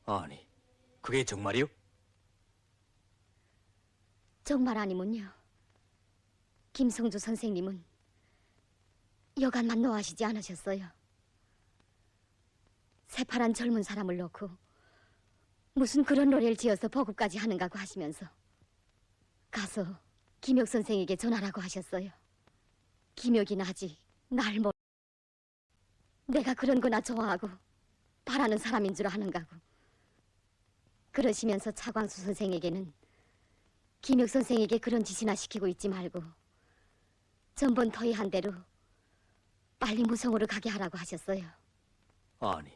아니, 그게 정말이요? 정말 아니면요. 김성주 선생님은 여간만 노하시지 않으셨어요. 새파란 젊은 사람을 놓고 무슨 그런 노래를 지어서 보급까지 하는가고 하시면서 가서 김혁 선생에게 전하라고 하셨어요. 김혁이는 아직 날 모르... 내가 그런 거나 좋아하고 바라는 사람인 줄 아는가고. 그러시면서 차광수 선생에게는 김혁 선생에게 그런 짓이나 시키고 있지 말고 전번 토의한 대로 빨리 무성으로 가게 하라고 하셨어요. 아니,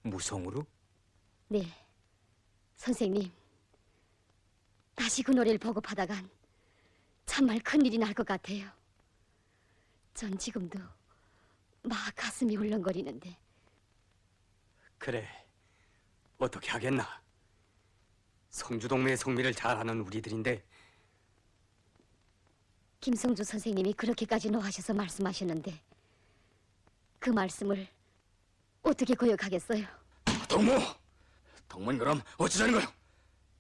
무성으로? 네, 선생님. 다시 그 노래를 보급하다간 정말 큰일이 날 것 같아요. 전 지금도 막 가슴이 울렁거리는데. 그래, 어떻게 하겠나. 성주동무의 성미를 잘 아는 우리들인데. 김성주 선생님이 그렇게까지 노하셔서 말씀하셨는데 그 말씀을 어떻게 거역하겠어요? 동무는 그럼 어찌자는 거요?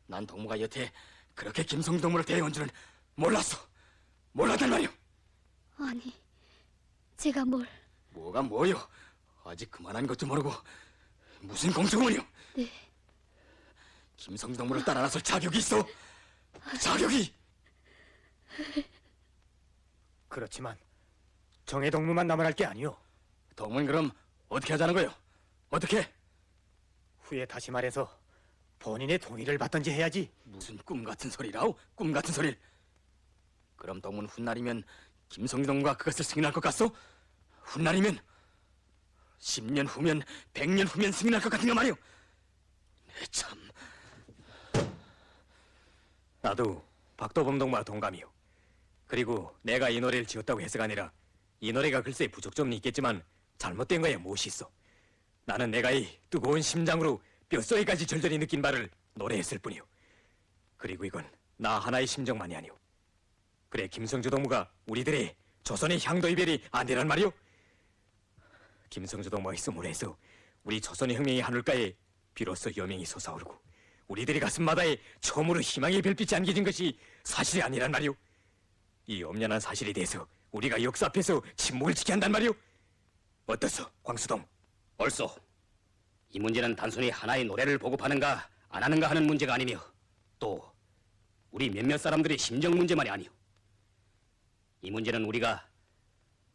난 동무가 여태 그렇게 김성주 동무를 대해온 줄은 몰랐어. 몰랐단 말이오. 아니, 제가 뭘... 뭐가 뭐요? 아직 그만한 것도 모르고 무슨 공청원이요? 네. 김성주 동무를 따라 나설 자격이 있어? 자격이! 그렇지만 정예동무만 남아날 게 아니오. 동무는 그럼 어떻게 하자는 거요? 어떻게? 후에 다시 말해서 본인의 동의를 받던지 해야지. 무슨 꿈 같은 소리라오? 꿈 같은 소리를. 그럼 동문 훗날이면 김성주 동무가 그것을 승인할 것 같소? 훗날이면 10년 후면 100년 후면 승인할 것 같은가 말이오. 내 참. 나도 박도범 동무와 동감이오. 그리고 내가 이 노래를 지었다고 해서가 아니라 이 노래가 글쎄 부족점은 있겠지만 잘못된 거야 무엇이 있어. 나는 내가 이 뜨거운 심장으로 뼛소리까지 절절히 느낀 바를 노래했을 뿐이오. 그리고 이건 나 하나의 심정만이 아니오. 그래, 김성주 동무가 우리들의 조선의 향도 이별이 아니란 말이오. 김성주 동무가 있음으로 해서 우리 조선의 혁명의 하늘가에 비로소 여명이 솟아오르고 우리들이 가슴마다에 처음으로 희망의 별빛이 안겨진 것이 사실이 아니란 말이오. 이 엄연한 사실에 대해서 우리가 역사 앞에서 침묵을 지켜야 한단 말이오. 어떻소, 광수동? 옳소. 이 문제는 단순히 하나의 노래를 보급하는가 안 하는가 하는 문제가 아니며 또 우리 몇몇 사람들의 심정 문제만이 아니오. 이 문제는 우리가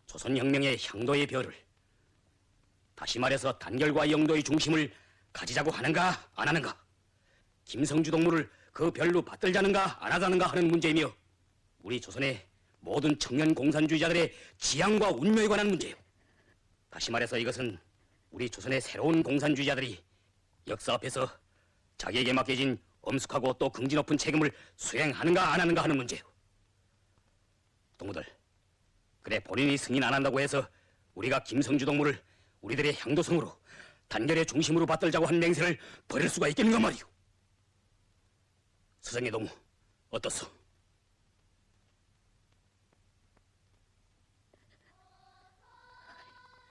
조선혁명의 향도의 별을, 다시 말해서 단결과 영도의 중심을 가지자고 하는가 안 하는가, 김성주 동무를 그 별로 받들자는가 안 하자는가 하는 문제이며 우리 조선의 모든 청년 공산주의자들의 지향과 운명에 관한 문제예요. 다시 말해서 이것은 우리 조선의 새로운 공산주의자들이 역사 앞에서 자기에게 맡겨진 엄숙하고 또 긍지 높은 책임을 수행하는가 안 하는가 하는 문제예요. 동무들, 그래 본인이 승인 안 한다고 해서 우리가 김성주 동무를 우리들의 향도성으로 단결의 중심으로 받들자고 한 맹세를 버릴 수가 있겠는가 말이오. 서정의 동무, 어떻소?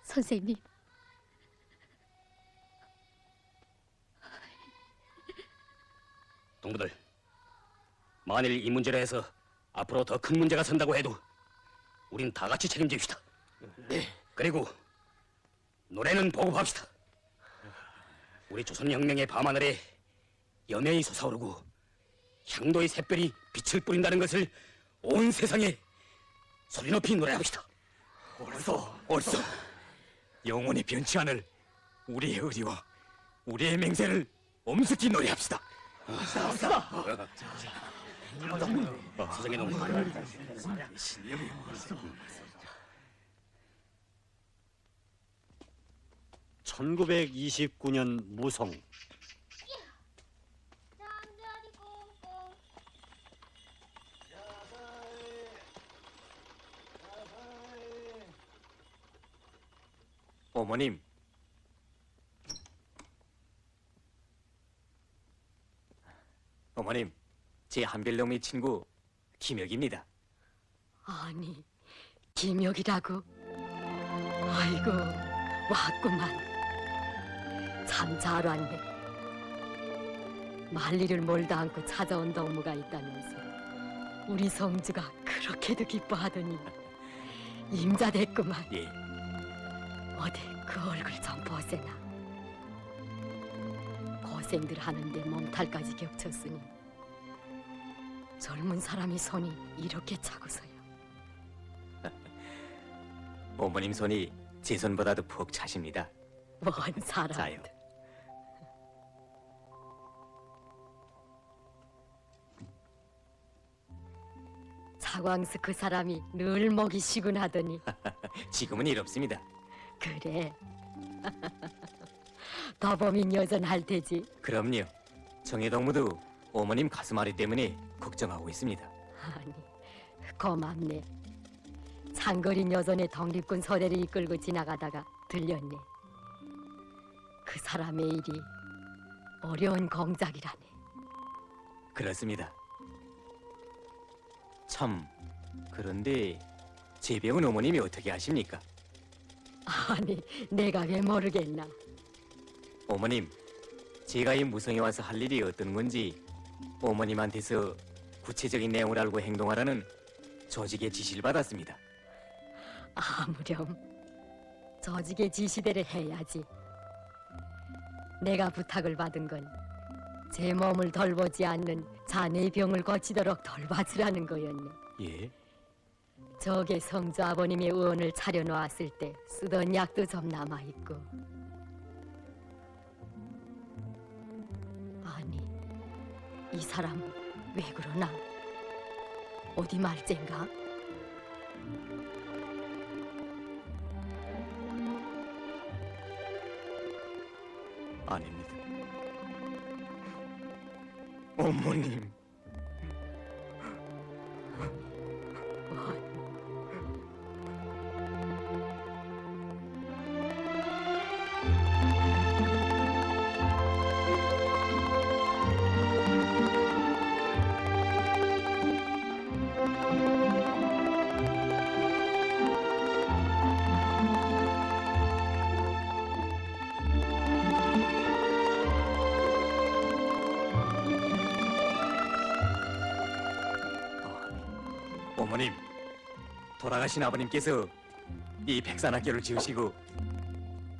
선생님, 동무들, 만일 이 문제로 해서 앞으로 더 큰 문제가 선다고 해도 우린 다 같이 책임집시다. 네. 그리고 노래는 보급합시다. 우리 조선혁명의 밤하늘에 연예이 솟아오르고 향도의 샛별이 빛을 뿌린다는 것을 온 세상에 소리 높이 노래합시다. 옳소. 영원히 변치 않을 우리의 의리와 우리의 맹세를 엄숙히 노래합시다. 서정의 동무. 1929년 무성. 어머님. 어머님, 제 한별놈의 친구 김혁입니다. 아니, 김혁이라고? 아이고, 왔구만. 참 잘 왔네. 만리를 몰다 않고 찾아온 동무가 있다면서 우리 성주가 그렇게도 기뻐하더니 임자 됐구만. 예, 어디 그 얼굴 좀 보세나. 고생들 하는데 몸탈까지 겹쳤으니 젊은 사람이 손이 이렇게 차고서요. 어머님 손이 제 손보다도 푹 차십니다. 뭔 사람. 자요. 차광스 그 사람이 늘 목이 시근하더니 지금은 일 없습니다. 그래. 더범인 여전할 테지. 그럼요. 정혜동무도 어머님 가슴앓이 때문에 걱정하고 있습니다. 아니, 고맙네. 장거리 여전의 독립군 소대를 이끌고 지나가다가 들렸네. 그 사람의 일이 어려운 공작이라네. 그렇습니다. 참, 그런데 제 병은 어머님이 어떻게 아십니까? 아니, 내가 왜 모르겠나. 어머님, 제가 이 무성에 와서 할 일이 어떤 건지 어머님한테서 구체적인 내용을 알고 행동하라는 조직의 지시를 받았습니다. 아무렴 조직의 지시대로 해야지. 내가 부탁을 받은 건 제 몸을 돌보지 않는 자네의 병을 고치도록 돌봐주라는 거였네. 예? 저게 성주 아버님의 의원을 차려놓았을 때 쓰던 약도 좀 남아있고. 아니, 이 사람 왜 그러나? 어디 말쟁가? 아닙니다. 어머님, 어머님, 돌아가신 아버님께서 이 백산학교를 지으시고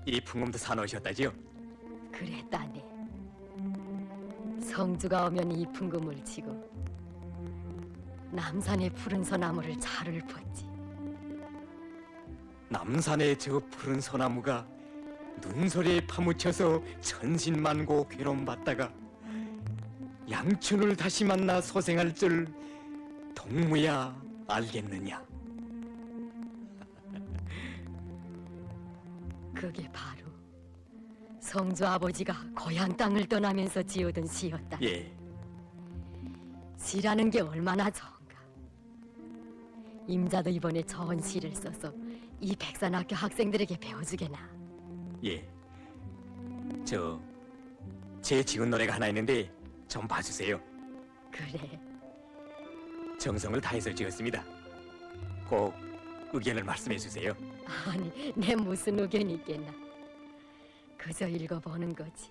이 풍금도 사놓으셨다지요? 그랬다네. 성주가 오면 이 풍금을 치고 남산의 푸른 소나무를 차를 폈지. 남산의 저 푸른 소나무가 눈소리에 파묻혀서 천신만고 괴로움받다가 양춘을 다시 만나 소생할 줄 동무야 알겠느냐? 그게 바로 성주 아버지가 고향 땅을 떠나면서 지어둔 시였다. 예, 시라는 게 얼마나 좋은가. 임자도 이번에 좋은 시를 써서 이 백산학교 학생들에게 배워주게나. 예. 제 지은 노래가 하나 있는데 좀 봐주세요. 그래, 정성을 다해서 지었습니다. 꼭 의견을 말씀해 주세요. 아니 내 무슨 의견이 있겠나. 그저 읽어보는 거지.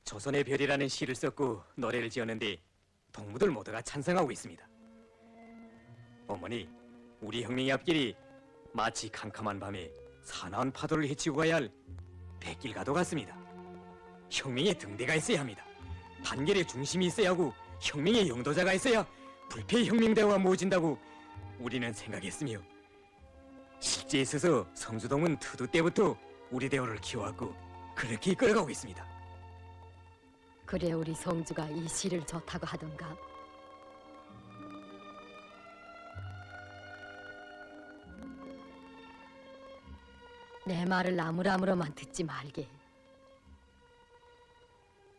조선의 별이라는 시를 썼고 노래를 지었는데 동무들 모두가 찬성하고 있습니다. 어머니, 우리 혁명의 앞길이 마치 캄캄한 밤에 사나운 파도를 헤치고 가야 할 백길가도 같습니다. 혁명의 등대가 있어야 합니다. 단결의 중심이 있어야 하고 혁명의 영도자가 있어야 불패의 혁명대화가 모아진다고 우리는 생각했으며 실제에 있어서 성주동은 투두 때부터 우리 대호를 키워왔고 그렇게 이끌어가고 있습니다. 그래, 우리 성주가 이 시를 좋다고 하던가. 내 말을 아무람으로만 듣지 말게.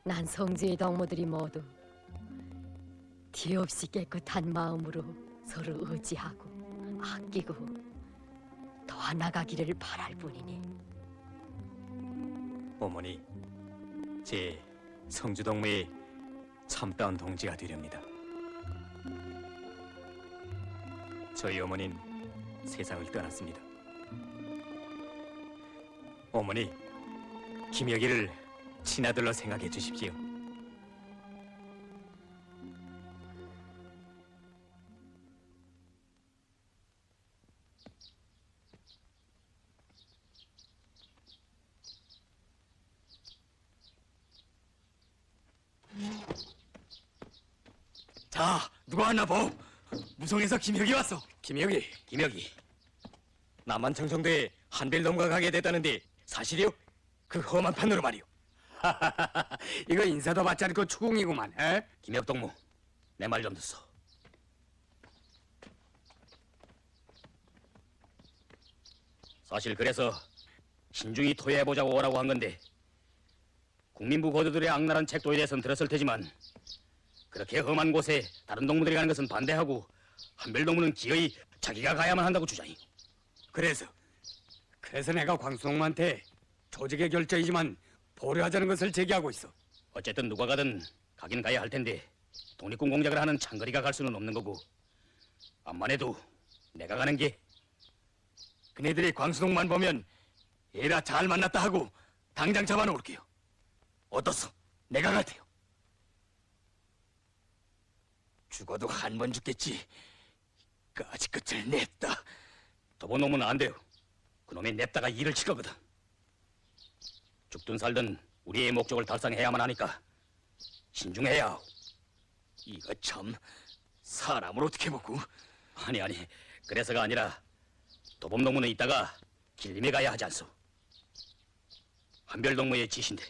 난 성주의 동무들이 모두 뒤없이 깨끗한 마음으로 서로 의지하고 아끼고 도와나가기를 바랄 뿐이니. 어머니, 제 성주동무의 참다운 동지가 되렵니다. 저희 어머니는 세상을 떠났습니다. 어머니, 김혁이를 친아들로 생각해 주십시오. 자, 누가 왔나 보. 무성에서 김혁이 왔어. 김혁이. 남한청정도에 한별동가 가게 됐다는데 사실이요? 그 험한 판으로 말이오. 이거 인사도 받지 않고 추궁이구만. 에? 김혁동무, 내 말 좀 듣소. 사실 그래서 신중히 토의해보자고 오라고 한 건데 국민부 고도들의 악랄한 책도에 대해서는 들었을 테지만 그렇게 험한 곳에 다른 동무들이 가는 것은 반대하고 한별동무는 기어이 자기가 가야만 한다고 주장해. 그래서 내가 광수동무한테 조직의 결정이지만 보류하자는 것을 제기하고 있어. 어쨌든 누가 가든 가긴 가야 할 텐데 독립군 공작을 하는 창거리가 갈 수는 없는 거고 암만 해도 내가 가는 게 그네들이 광수동만 보면 얘라 잘 만났다 하고 당장 잡아놓을게요. 어떻소? 내가 갈 테요. 죽어도 한 번 죽겠지. 까지 끝을 냈다. 도보놈은 안 돼요. 그놈이 냅다가 일을 칠 거거든. 죽든 살든 우리의 목적을 달성해야만 하니까 신중해야 하오. 이거 참 사람을 어떻게 먹고? 아니 그래서가 아니라 도범동무는 이따가 길림에 가야 하지 않소. 한별동무의 지신데.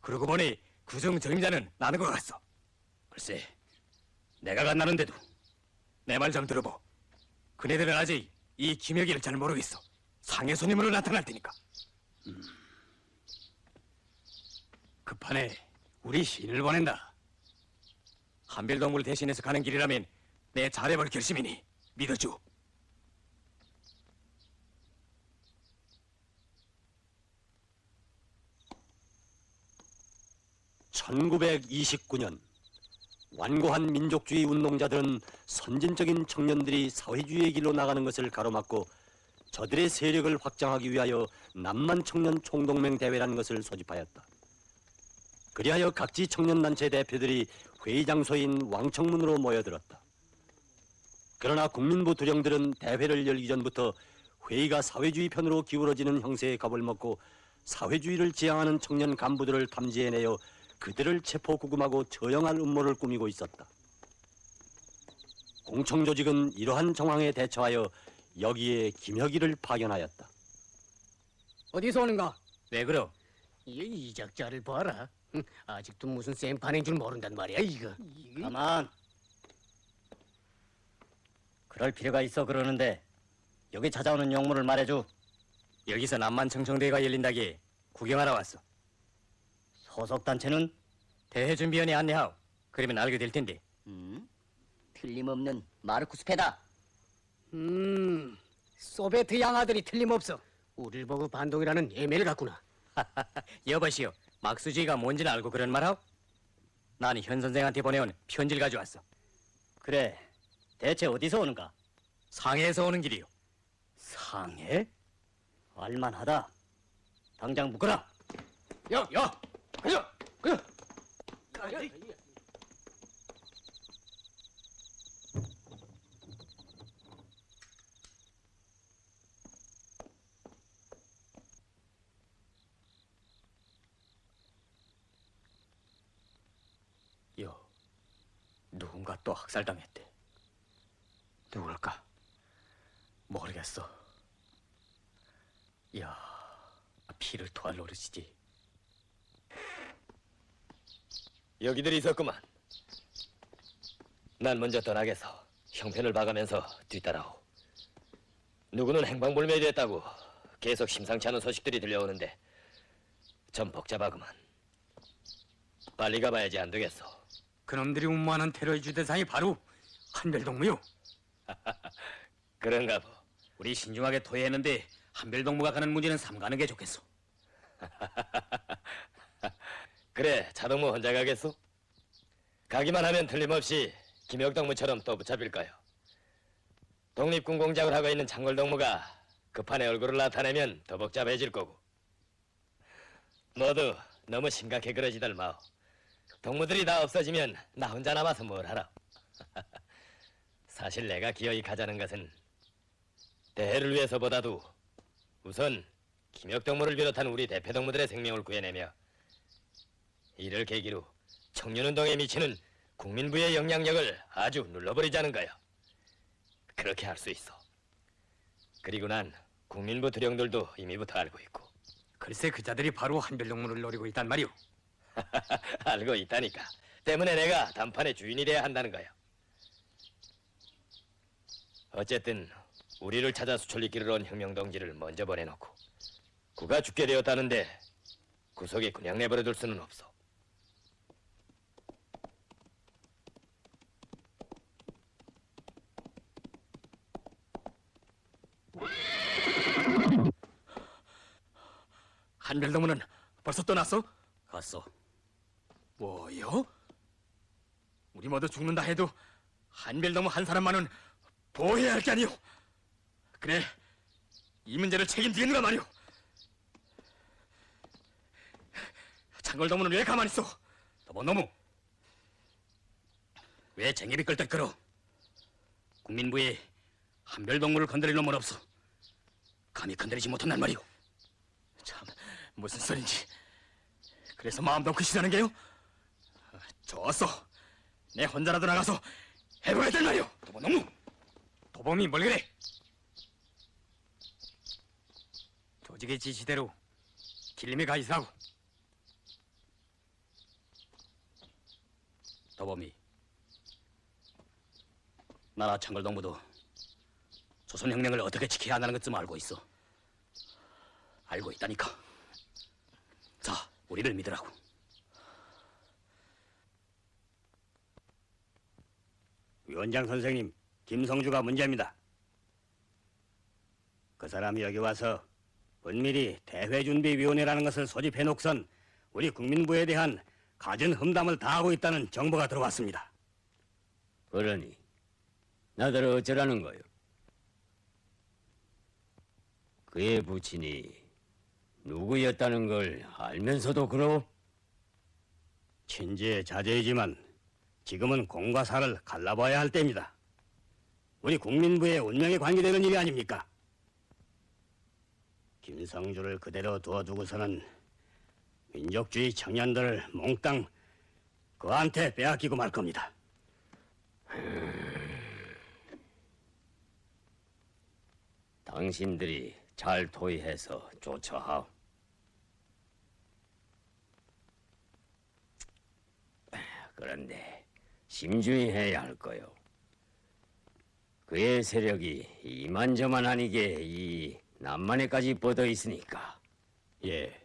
그러고 보니 구정 적임자는 나는 것 같소. 글쎄 내가 간다는데도 내 말 좀 들어보. 그네들은 아직 이 김혁이를 잘 모르겠어. 상해 손님으로 나타날 테니까. 급하네. 우리 신을 보낸다. 한별동무를 대신해서 가는 길이라면 내 잘해볼 결심이니 믿어줘. (1929년) 완고한 민족주의 운동자들은 선진적인 청년들이 사회주의의 길로 나가는 것을 가로막고 저들의 세력을 확장하기 위하여 남만 청년 총동맹 대회라는 것을 소집하였다. 그리하여 각지 청년단체 대표들이 회의 장소인 왕청문으로 모여들었다. 그러나 국민부 두령들은 대회를 열기 전부터 회의가 사회주의 편으로 기울어지는 형세의 겁을 먹고 사회주의를 지향하는 청년 간부들을 탐지해내어 그들을 체포구금하고 처형할 음모를 꾸미고 있었다. 공청조직은 이러한 정황에 대처하여 여기에 김혁이를 파견하였다. 어디서 오는가? 왜 그러? 이 이작자를 봐라. 아직도 무슨 쌩판인 줄 모른단 말이야 이거. 가만. 그럴 필요가 있어 그러는데 여기 찾아오는 용무를 말해줘. 여기서 남만청정대회가 열린다기에 구경하러 왔어. 소속 단체는 대회준비위원회 안내하오. 그러면 알게 될 텐데. 틀림없는 마르쿠스패다. 소베트 양아들이 틀림없어. 우릴 보고 반동이라는 애매를 갖구나. 여보시오, 막수주의가 뭔지는 알고 그런 말하오? 난 현 선생한테 보내온 편지를 가져왔어. 그래. 대체 어디서 오는가? 상해에서 오는 길이요. 상해? 알만하다. 당장 묶어라. 야! 그냥! 누군가 또 학살당했대. 누굴까? 모르겠어. 야, 피를 토할 노릇이지. 여기들이 있었구만. 난 먼저 떠나겠어. 형편을 봐가면서 뒤따라오. 누구는 행방불명이 됐다고 계속 심상치 않은 소식들이 들려오는데 좀 복잡하구만. 빨리 가봐야지 안 되겠어. 그놈들이 운모하는 테러의 주대상이 바로 한별동무요. 그런가 보. 우리 신중하게 토의했는데 한별동무가 가는 문제는 삼가는 게 좋겠어. 그래, 차동무 혼자 가겠소? 가기만 하면 틀림없이 김혁동무처럼 또 붙잡힐 거요. 독립군 공작을 하고 있는 창궐동무가 급한에 얼굴을 나타내면 더 복잡해질 거고. 너도 너무 심각해 그러지들 마오. 동무들이 다 없어지면 나 혼자 남아서 뭘 하라. 사실 내가 기어이 가자는 것은 대해를 위해서보다도 우선 김혁동무를 비롯한 우리 대표 동무들의 생명을 구해내며 이를 계기로 청년운동에 미치는 국민부의 영향력을 아주 눌러버리자는 거야. 그렇게 할 수 있어. 그리고 난 국민부 두령들도 이미부터 알고 있고. 글쎄 그자들이 바로 한별동무를 노리고 있단 말이오. 알고 있다니까. 때문에 내가 단판의 주인이 돼야 한다는 거야. 어쨌든 우리를 찾아 수천리 길을 온 혁명동지를 먼저 보내놓고 그가 죽게 되었다는데 구석에 그냥 내버려둘 수는 없어. 한별동무는 벌써 떠났어? 갔어. 뭐요? 우리 모두 죽는다 해도 한별동무 한 사람만은 보호해야 할 게 아니오. 그래, 이 문제를 책임지겠는가 말이오. 창궐동무는 왜 가만히 있어? 더번너무 왜 쟁기를 끌떡 끌어? 국민부에 한별동무를 건드릴 놈은 없어. 감히 건드리지 못한단 말이오. 참, 무슨 소린지. 그래서 마음도 크시다는 게요? 좋았어. 내 혼자라도 나가서 해봐야 될 말이오. 더번너무 도범이 뭘 그래? 조직의 지시대로 길림에 가 있으라고. 더범이 나라 창궐동무도 조선혁명을 어떻게 지켜야 한다는 것쯤 알고 있어. 알고 있다니까. 자, 우리를 믿으라고. 위원장 선생님, 김성주가 문제입니다. 그 사람이 여기 와서 은밀히 대회준비위원회라는 것을 소집해놓고선 우리 국민부에 대한 갖은 험담을 다 하고 있다는 정보가 들어왔습니다. 그러니 나들 어쩌라는 거요? 그의 부친이 누구였다는 걸 알면서도 그러? 친지의 자제이지만 지금은 공과 사를 갈라봐야 할 때입니다. 우리 국민부의 운명에 관계되는 일이 아닙니까? 김성주를 그대로 두어두고서는 민족주의 청년들을 몽땅 그한테 빼앗기고 말 겁니다. 당신들이 잘 토의해서 조처하오. 그런데 심중히 해야 할 거요. 그의 세력이 이만저만 아니게 이 남만에까지 뻗어 있으니까. 예,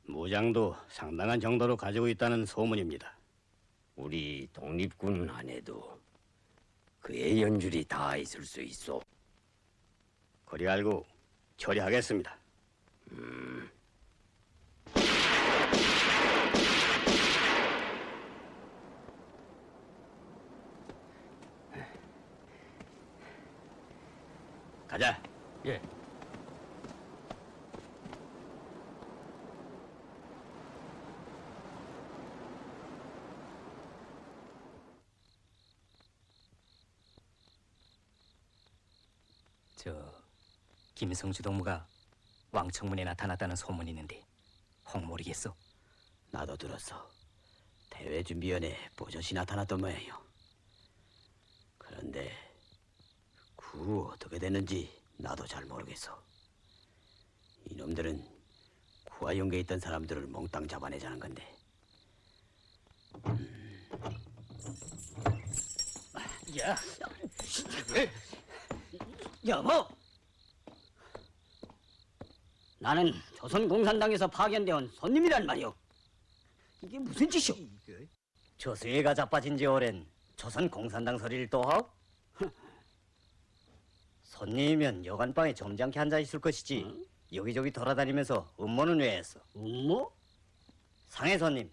무장도 상당한 정도로 가지고 있다는 소문입니다. 우리 독립군 안에도 그의 연줄이 다 있을 수 있어. 그리 알고 처리하겠습니다. 가자. 예. 저 김성주 동무가 왕청문에 나타났다는 소문이 있는데 혹 모르겠어? 나도 들었어. 대회준비위원회 보젓이 나타났던 모양이요. 그런데 그 후 어떻게 됐는지 나도 잘 모르겠어. 이놈들은 구와 연계에 있던 사람들을 몽땅 잡아내자는 건데. 야, 여보. 나는 조선공산당에서 파견되어 온 손님이란 말이오. 이게 무슨 짓이오? 저수해가 자빠진 지 오랜 조선 공산당 소리를 또 하오? 손님이면 여관방에 점잖게 앉아 있을 것이지. 여기저기 돌아다니면서 음모는 왜 했어? 음모? 상해 손님.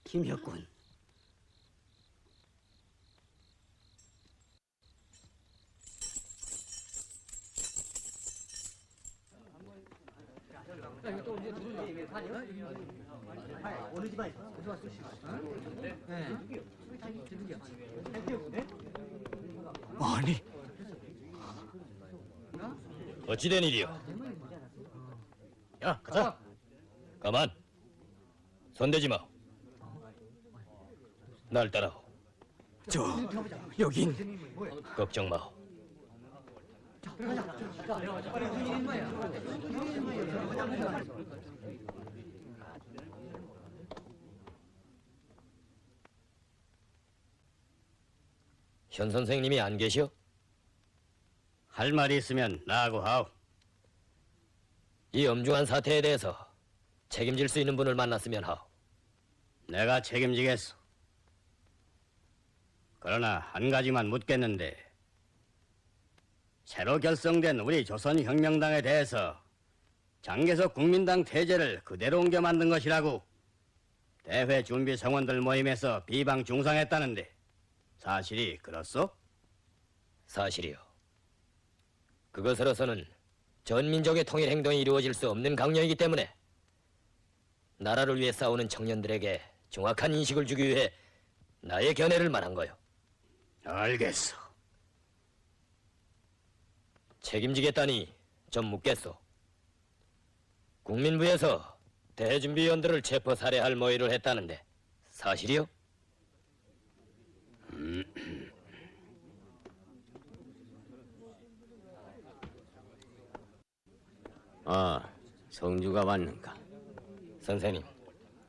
김혁군. 아니, 어찌된 일이요? 야, 가자. 가만. 손대지 마. 날 따라오. 여긴 걱정 마. 현 선생님이 안 계시오? 할 말이 있으면 나하고 하오. 이 엄중한 사태에 대해서 책임질 수 있는 분을 만났으면 하오. 내가 책임지겠소. 그러나 한 가지만 묻겠는데, 새로 결성된 우리 조선혁명당에 대해서 장개석 국민당 태제를 그대로 옮겨 만든 것이라고 대회 준비 성원들 모임에서 비방 중상했다는데 사실이 그렇소? 사실이요. 그것으로서는 전 민족의 통일 행동이 이루어질 수 없는 강령이기 때문에 나라를 위해 싸우는 청년들에게 정확한 인식을 주기 위해 나의 견해를 말한 거요. 알겠소. 책임지겠다니 좀 묻겠소. 국민부에서 대준비위원들을 체포 살해할 모의를 했다는데 사실이요? 성주가 왔는가? 선생님,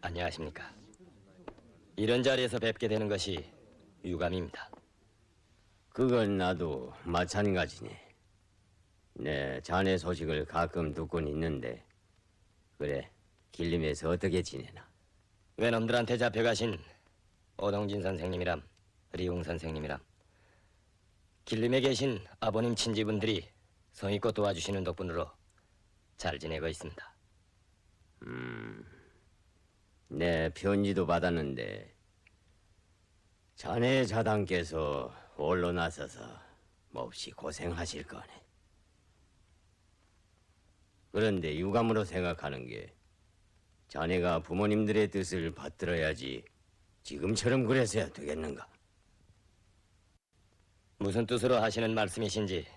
안녕하십니까? 이런 자리에서 뵙게 되는 것이 유감입니다. 그건 나도 마찬가지네. 내 자네 소식을 가끔 듣곤 있는데, 그래, 길림에서 어떻게 지내나? 외놈들한테 잡혀가신 오동진 선생님이람, 리웅 선생님이람, 길림에 계신 아버님 친지분들이 성의껏 도와주시는 덕분으로 잘 지내고 있습니다. 내 편지도 받았는데, 자네 자당께서 홀로 나서서 몹시 고생하실 거네. 그런데 유감으로 생각하는 게, 자네가 부모님들의 뜻을 받들어야지 지금처럼 그래서야 되겠는가? 무슨 뜻으로 하시는 말씀이신지.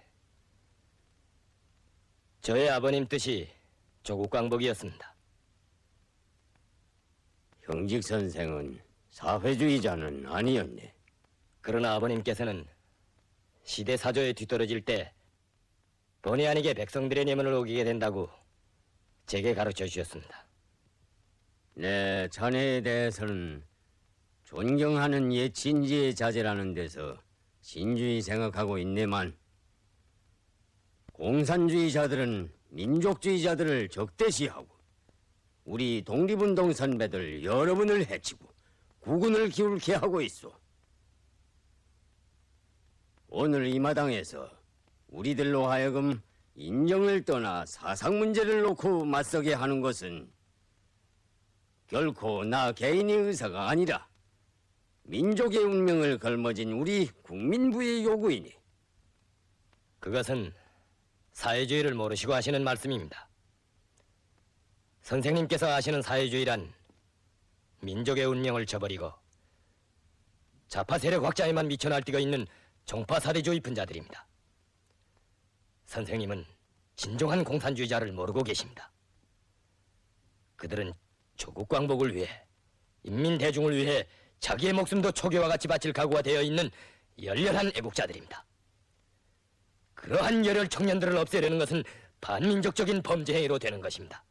저의 아버님 뜻이 조국 광복이었습니다. 형직 선생은 사회주의자는 아니었네. 그러나 아버님께서는 시대 사조에 뒤떨어질 때 본의 아니게 백성들의 내면을 어기게 된다고 제게 가르쳐 주셨습니다. 내 자네에 대해서는 존경하는 옛 진지의 자제라는 데서 진주히 생각하고 있네만, 공산주의자들은 민족주의자들을 적대시하고 우리 독립운동 선배들 여러분을 해치고 국군을 기울게 하고 있어. 오늘 이 마당에서 우리들로 하여금 인정을 떠나 사상 문제를 놓고 맞서게 하는 것은 결코 나 개인의 의사가 아니라 민족의 운명을 걸머진 우리 국민부의 요구이니. 그것은 사회주의를 모르시고 하시는 말씀입니다. 선생님께서 아시는 사회주의란 민족의 운명을 저버리고 좌파 세력 확장에만 미쳐 날뛰고 있는 종파 사대주의 분자들입니다. 선생님은 진정한 공산주의자를 모르고 계십니다. 그들은 조국 광복을 위해, 인민 대중을 위해 자기의 목숨도 초계와 같이 바칠 각오가 되어 있는 열렬한 애국자들입니다. 그러한 열혈 청년들을 없애려는 것은 반민족적인 범죄 행위로 되는 것입니다.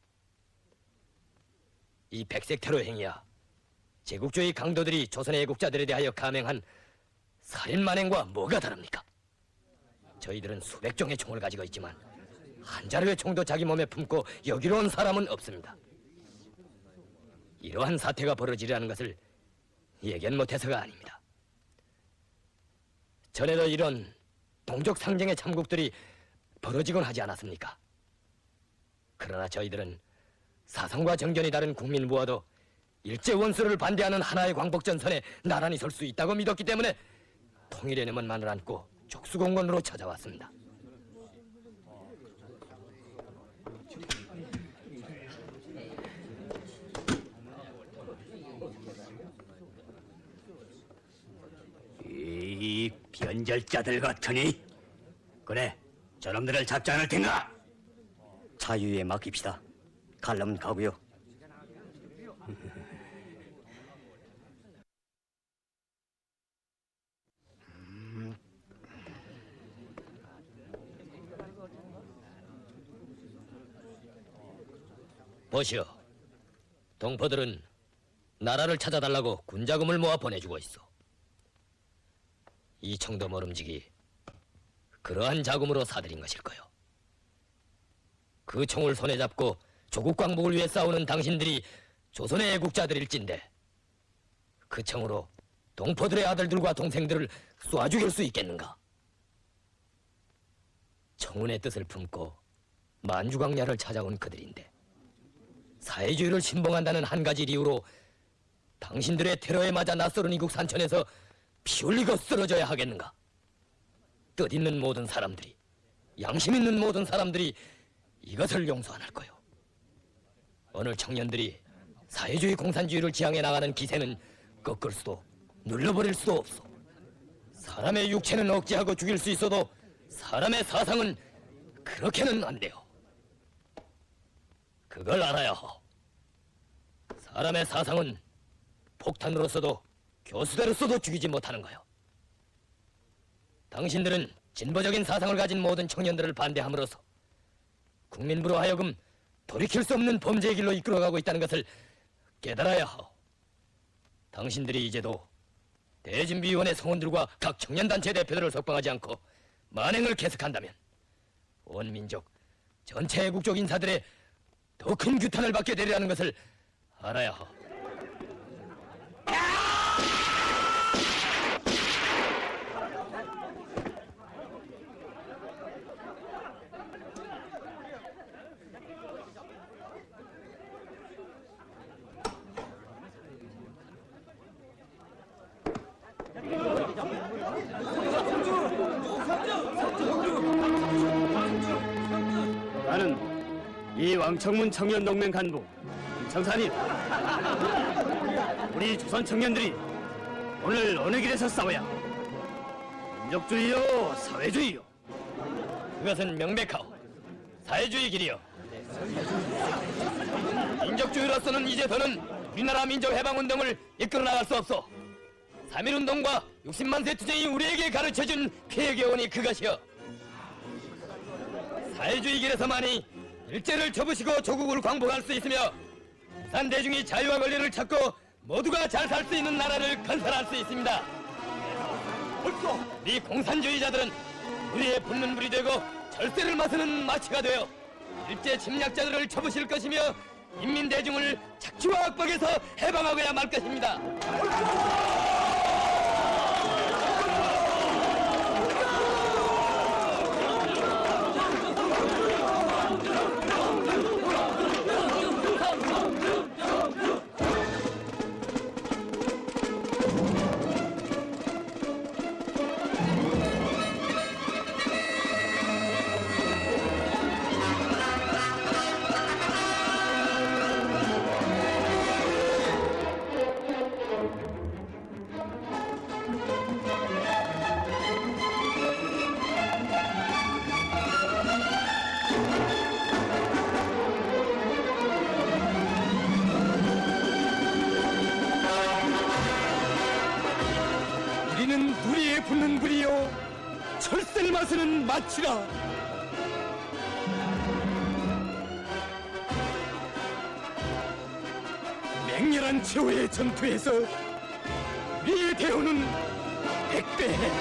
이 백색 테러 행위야 제국주의 강도들이 조선의 애국자들에 대하여 감행한 살인 만행과 뭐가 다릅니까? 저희들은 수백 종의 총을 가지고 있지만 한 자루의 총도 자기 몸에 품고 여기로 온 사람은 없습니다. 이러한 사태가 벌어지려는 것을 예견 못해서가 아닙니다. 전에도 이런 동족 상쟁의 참국들이 벌어지곤 하지 않았습니까? 그러나 저희들은 사상과 정견이 다른 국민부와도 일제 원수를 반대하는 하나의 광복전선에 나란히 설 수 있다고 믿었기 때문에 통일의 내문만을 안고 족수공건으로 찾아왔습니다. 변절자들 같으니? 그래, 저놈들을 잡지 않을 텐가? 자유에 맡깁시다. 갈라면 가고요. 보시오. 동포들은 나라를 찾아달라고 군자금을 모아 보내주고 있어. 이 청도 모름지기 그러한 자금으로 사들인 것일 거요. 그 총을 손에 잡고 조국 광복을 위해 싸우는 당신들이 조선의 애국자들일진데 그 총으로 동포들의 아들들과 동생들을 쏴 죽일 수 있겠는가? 청운의 뜻을 품고 만주광야를 찾아온 그들인데 사회주의를 신봉한다는 한 가지 이유로 당신들의 테러에 맞아 낯설은 이국 산천에서 피 흘리고 쓰러져야 하겠는가? 뜻 있는 모든 사람들이, 양심 있는 모든 사람들이 이것을 용서 안 할 거요. 오늘 청년들이 사회주의 공산주의를 지향해 나가는 기세는 꺾을 수도 눌러버릴 수도 없어. 사람의 육체는 억제하고 죽일 수 있어도 사람의 사상은 그렇게는 안 돼요. 그걸 알아야 하. 사람의 사상은 폭탄으로 써도 교수대로 써도 죽이지 못하는 거요. 당신들은 진보적인 사상을 가진 모든 청년들을 반대함으로써 국민부로 하여금 돌이킬 수 없는 범죄의 길로 이끌어가고 있다는 것을 깨달아야 하오. 당신들이 이제도 대진비위원회 성원들과 각 청년단체 대표들을 석방하지 않고 만행을 계속한다면 온 민족 전체 애국적 인사들의 더 큰 규탄을 받게 되리라는 것을 알아야 하오. 나는 이 왕청문 청년동맹 간부 김청산이다. 우리 조선 청년들이 오늘 어느 길에서 싸워야 민족주의요 사회주의요? 그것은 명백하오. 사회주의 길이요. 민족주의로서는 이제 더는 우리나라 민족해방운동을 이끌어 나갈 수 없어. 3.1운동과 60만 세 투쟁이 우리에게 가르쳐준 피해 교훈이 그것이요. 사회주의 길에서만이 일제를 접으시고 조국을 광복할 수 있으며 산 대중이 자유와 권리를 찾고 모두가 잘 살 수 있는 나라를 건설할 수 있습니다. 우리 공산주의자들은 우리의 붙는 불이 되고 절세를 맡는 마취가 되어 일제 침략자들을 접으실 것이며 인민 대중을 착취와 압박에서 해방하고야 말 것입니다. 우리는 누리에 붙는 불이요 철새를 마시는 마취라. 맹렬한 최후의 전투에서 우리의 대우는 백대해.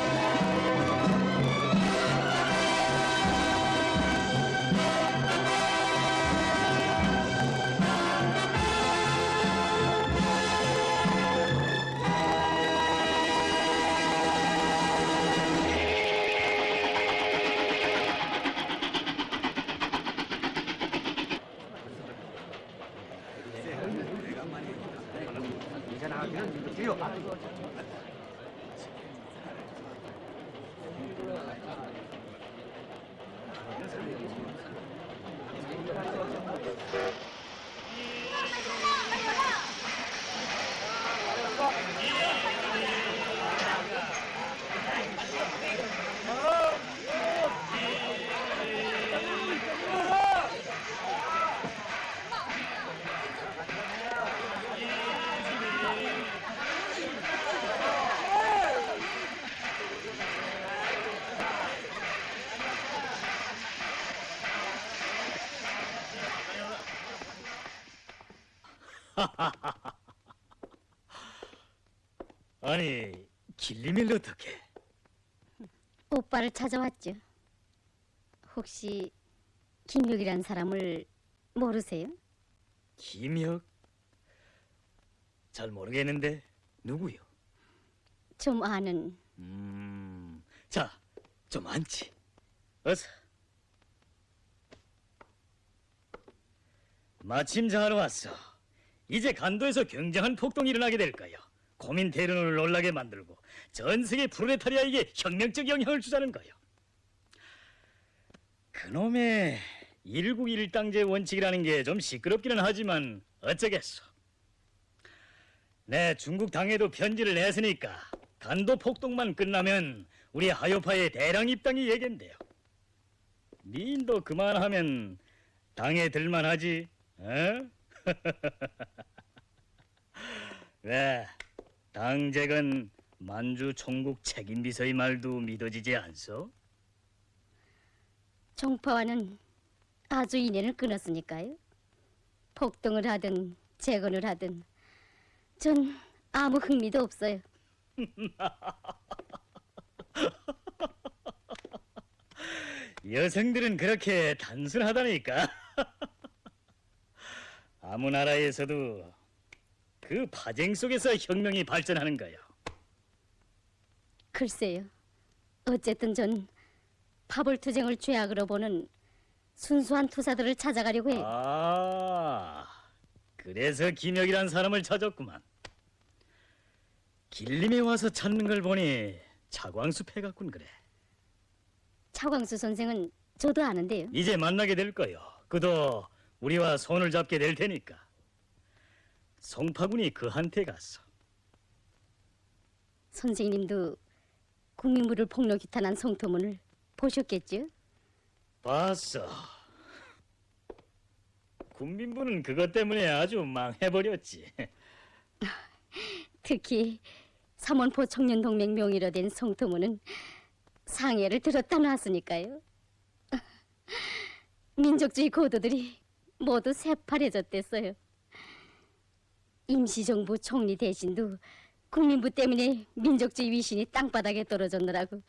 아니, 길림일 어떻게? 오빠를 찾아왔죠. 혹시 김육이란 사람을 모르세요? 김혁? 잘 모르겠는데 누구요? 좀 아는. 자, 좀 앉지. 어서. 마침 잘 왔어. 이제 간도에서 굉장한 폭동이 일어나게 될 거야. 고민대론을 놀라게 만들고 전 세계 프롤레타리아에게 혁명적 영향을 주자는 거야. 그놈의 일국일당제 원칙이라는 게 좀 시끄럽기는 하지만 어쩌겠어. 내 중국 당에도 편지를 냈으니까 간도 폭동만 끝나면 우리 하요파의 대량 입당이 예견돼요. 니인도 그만하면 당에 들만하지, 어? 왜? 당직은 만주 총국 책임비서의 말도 믿어지지 않소? 종파와는 아주 인연을 끊었으니까요. 폭동을 하든 재건을 하든 전 아무 흥미도 없어요. 여성들은 그렇게 단순하다니까. 아무 나라에서도 그 파쟁 속에서 혁명이 발전하는 거요. 글쎄요. 어쨌든 전 파벌 투쟁을 죄악으로 보는 순수한 투사들을 찾아가려고 해요. 아, 그래서 김혁이란 사람을 찾았구만. 길림에 와서 찾는 걸 보니 차광수 패같군 그래. 차광수 선생은 저도 아는데요. 이제 만나게 될 거요. 그도 우리와 손을 잡게 될 테니까. 송파군이 그한테 갔어. 선생님도 국민부를 폭로 규탄한 성토문을 보셨겠죠? 봤어. 군민부는 그것 때문에 아주 망해버렸지. 특히 삼원포 청년동맹 명의로 된 성토문은 상해를 들었다 놨으니까요. 민족주의 고도들이 모두 새파래졌댔어요. 임시정부 총리 대신도 국민부 때문에 민족주의 위신이 땅바닥에 떨어졌느라고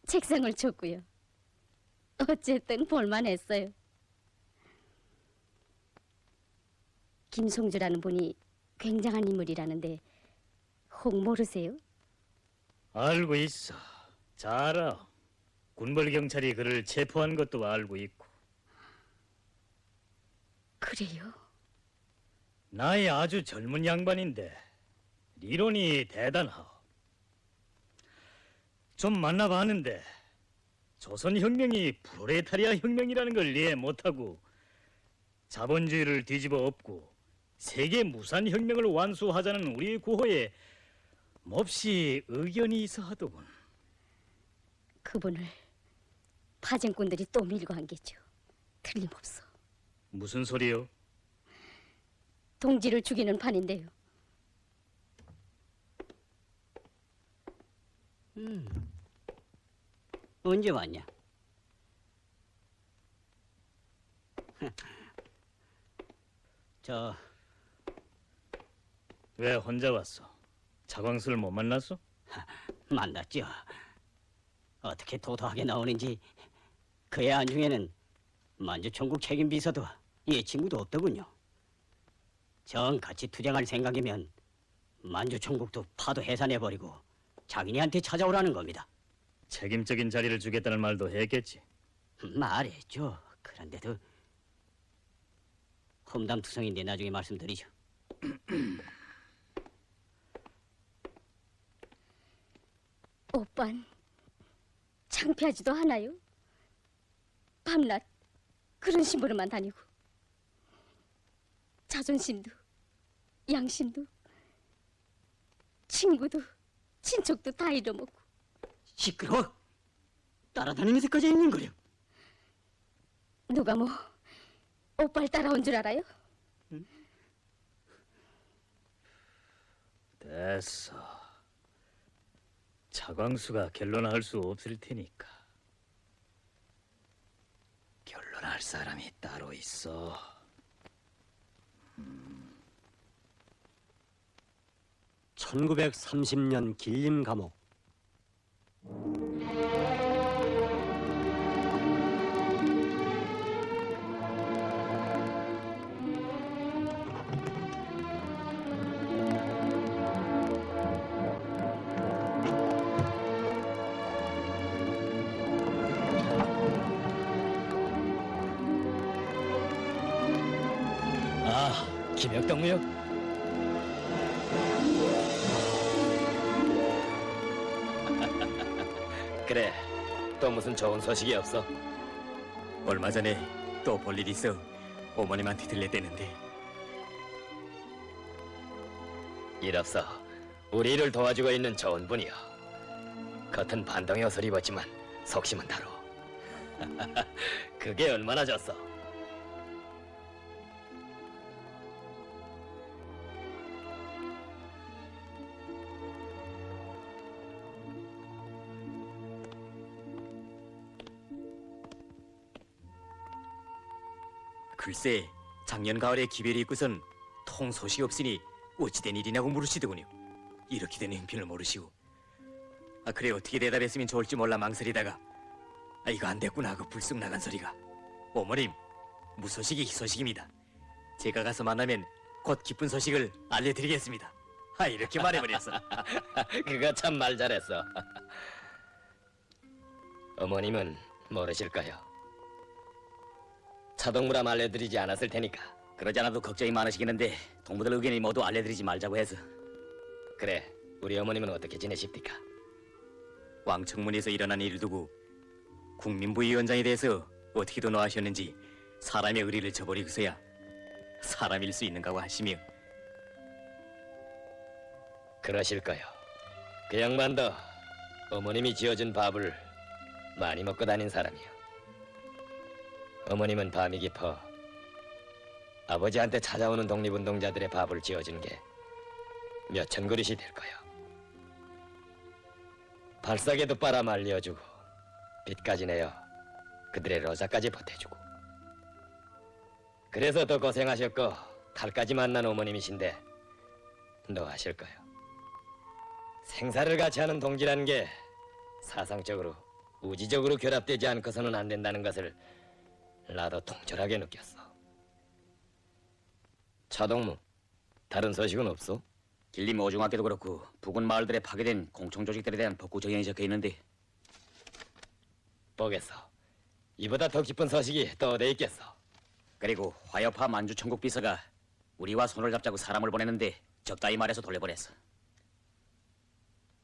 책상을 쳤고요. 어쨌든 볼만했어요. 김송주라는 분이 굉장한 인물이라는데 혹 모르세요? 알고 있어. 잘 알아. 군벌 경찰이 그를 체포한 것도 알고 있고. 그래요? 나이 아주 젊은 양반인데 이론이 대단하오. 좀 만나봤는데 조선혁명이 프롤레타리아 혁명이라는 걸 이해 못하고 자본주의를 뒤집어 엎고 세계 무산혁명을 완수하자는 우리 구호에 몹시 의견이 있어 하더군. 그분을 파쟁꾼들이 또 밀고 한겠죠. 틀림없어. 무슨 소리요? 동지를 죽이는 판인데요. 언제 왔냐? 저 왜 혼자 왔어? 차광수를 못 만났어? 만났죠. 어떻게 도도하게 나오는지 그의 안중에는 만주총국 책임비서도 이 친구도 없더군요. 정 같이 투쟁할 생각이면 만주총국도 파도 해산해버리고 자기네한테 찾아오라는 겁니다. 책임적인 자리를 주겠다는 말도 했겠지. 말했죠. 그런데도 험담투성인데 나중에 말씀드리죠. 오빤 창피하지도 않아요? 밤낮 그런 신부로만 다니고 자존심도 양심도 친구도 친척도 다 잃어먹고 시끄러워. 따라다니면서까지 있는거려. 누가 뭐 오빠를 따라온 줄 알아요? 됐어. 차광수가 결론할 수 없을 테니까. 결론할 사람이 따로 있어. 1930년 길림 감옥. 아, 김혁덕무요? 그래, 또 무슨 좋은 소식이 없어? 얼마 전에 또 볼 일 있어 어머님한테 들렸대는데. 일 없어. 우리 일을 도와주고 있는 좋은 분이요. 겉은 반동의 옷을 입었지만 속심은 다르. 그게 얼마나 좋소? 글쎄, 작년 가을에 기별이 있고선 통 소식 없으니 어찌된 일이냐고 물으시더군요. 이렇게 된 행편을 모르시고. 그래 어떻게 대답했으면 좋을지 몰라 망설이다가 이거 안 됐구나 하고 불쑥 나간 소리가, 어머님, 무소식이 희소식입니다. 제가 가서 만나면 곧 기쁜 소식을 알려드리겠습니다. 이렇게 말해버렸어. 그거 참 말 잘했어. 어머님은 모르실까요? 차동무람 알려드리지 않았을 테니까. 그러지 않아도 걱정이 많으시겠는데 동무들 의견이 모두 알려드리지 말자고 해서. 그래, 우리 어머님은 어떻게 지내십니까? 왕청문에서 일어난 일을 두고 국민부위원장에 대해서 어떻게 논하셨는지 사람의 의리를 저버리고서야 사람일 수 있는가고 하시며. 그러실까요? 그 양반도 어머님이 지어준 밥을 많이 먹고 다닌 사람이요. 어머님은 밤이 깊어 아버지한테 찾아오는 독립운동자들의 밥을 지어준 게 몇천 그릇이 될 거요. 발사계도 빨아 말려주고 빚까지 내어 그들의 러자까지 보태주고. 그래서 더 고생하셨고 탈까지 만난 어머님이신데 너 아실까요? 생사를 같이 하는 동지라는 게 사상적으로 우지적으로 결합되지 않고서는 안 된다는 것을 나도 통절하게 느꼈어. 차동무, 다른 소식은 없어? 길림 오중학교도 그렇고 부근 마을들에 파괴된 공청 조직들에 대한 복구 정연이 적혀 있는데. 보겠어. 이보다 더 깊은 소식이 또 어디 있겠어. 그리고 화여파 만주 천국 비서가 우리와 손을 잡자고 사람을 보냈는데 적당히 말해서 돌려보냈어.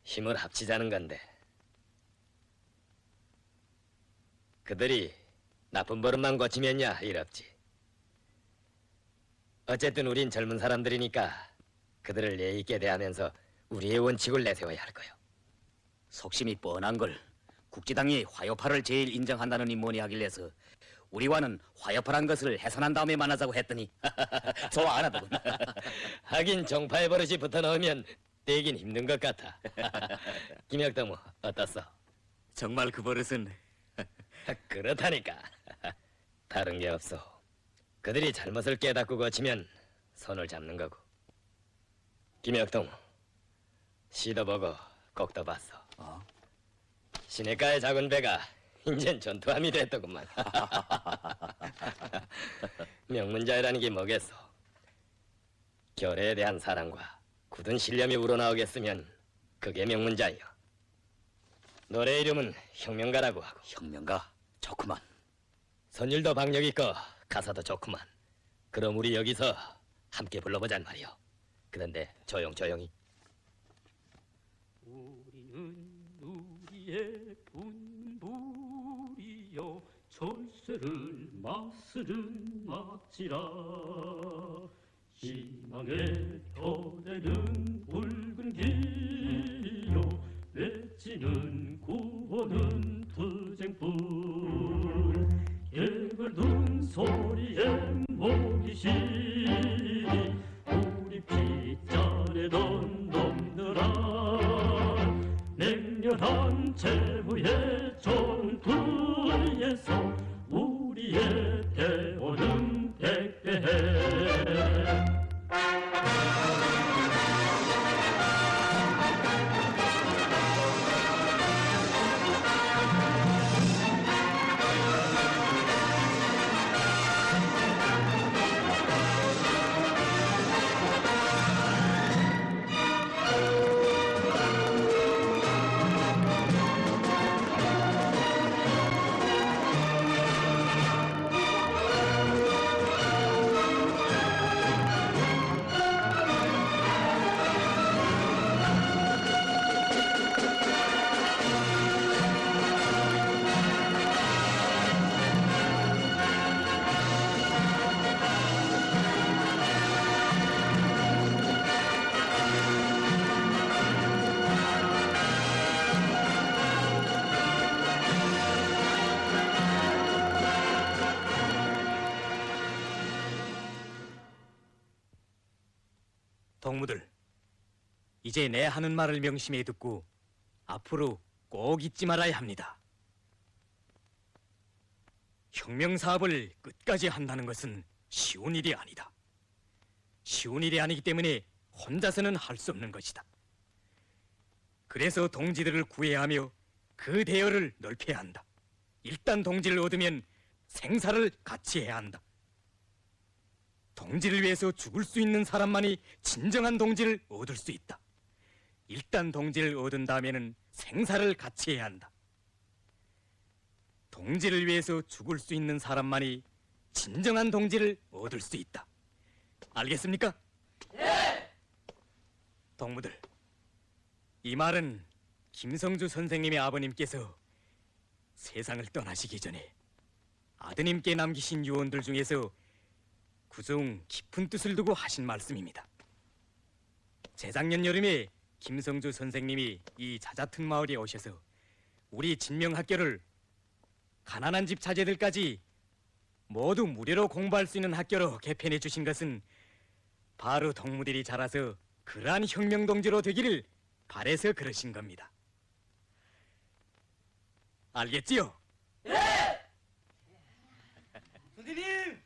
힘을 합치자는 건데 그들이 나쁜 버릇만 고치면야 일 없지. 어쨌든 우린 젊은 사람들이니까 그들을 예의 있게 대하면서 우리의 원칙을 내세워야 할 거요. 속심이 뻔한 걸 국지당이 화요파를 제일 인정한다는 인문이 하길래서 우리와는 화요파란 것을 해산한 다음에 만나자고 했더니 좋아 안 하더군. 하긴 정파의 버릇이 붙어 넣으면 떼긴 힘든 것 같아. 김혁동무 어떻소? 정말 그 버릇은 그렇다니까. 다른 게 없어. 그들이 잘못을 깨닫고 고치면 손을 잡는 거고. 김혁동, 시도 보고 곡도 봤어. 시내가의 작은 배가 인젠 전투함이 됐더구만. 명문자회라는 게 뭐겠어? 결의에 대한 사랑과 굳은 신념이 우러나오겠으면 그게 명문자예요. 노래 이름은 혁명가라고 하고. 혁명가 좋구만. 선율도 박력 있고 가사도 좋구만. 그럼 우리 여기서 함께 불러보잔 말이요. 그런데 조용히. 우리는 우리의 분부리여 철새를 맞서는 막지라. 희망의 혀대는 붉은 길이요 외치는 구호는 투쟁불. 예글든 소리에 목이 시리 우리 핏자래던 놈들아. 맹렬한 최후의 전투에서 우리의 대원은 대대해. 동무들, 이제 내 하는 말을 명심해 듣고 앞으로 꼭 잊지 말아야 합니다. 혁명 사업을 끝까지 한다는 것은 쉬운 일이 아니다. 쉬운 일이 아니기 때문에 혼자서는 할 수 없는 것이다. 그래서 동지들을 구해야 하며 그 대열을 넓혀야 한다. 일단 동지를 얻으면 생사를 같이 해야 한다. 동지를 위해서 죽을 수 있는 사람만이 진정한 동지를 얻을 수 있다. 일단 동지를 얻은 다음에는 생사를 같이 해야 한다. 동지를 위해서 죽을 수 있는 사람만이 진정한 동지를 얻을 수 있다. 알겠습니까? 네! 동무들, 이 말은 김성주 선생님의 아버님께서 세상을 떠나시기 전에 아드님께 남기신 유언들 중에서 그중 깊은 뜻을 두고 하신 말씀입니다. 재작년 여름에 김성주 선생님이 이 자자튼 마을에 오셔서 우리 진명학교를 가난한 집 자제들까지 모두 무료로 공부할 수 있는 학교로 개편해 주신 것은 바로 동무들이 자라서 그러한 혁명동지로 되기를 바래서 그러신 겁니다. 알겠지요? 선생님!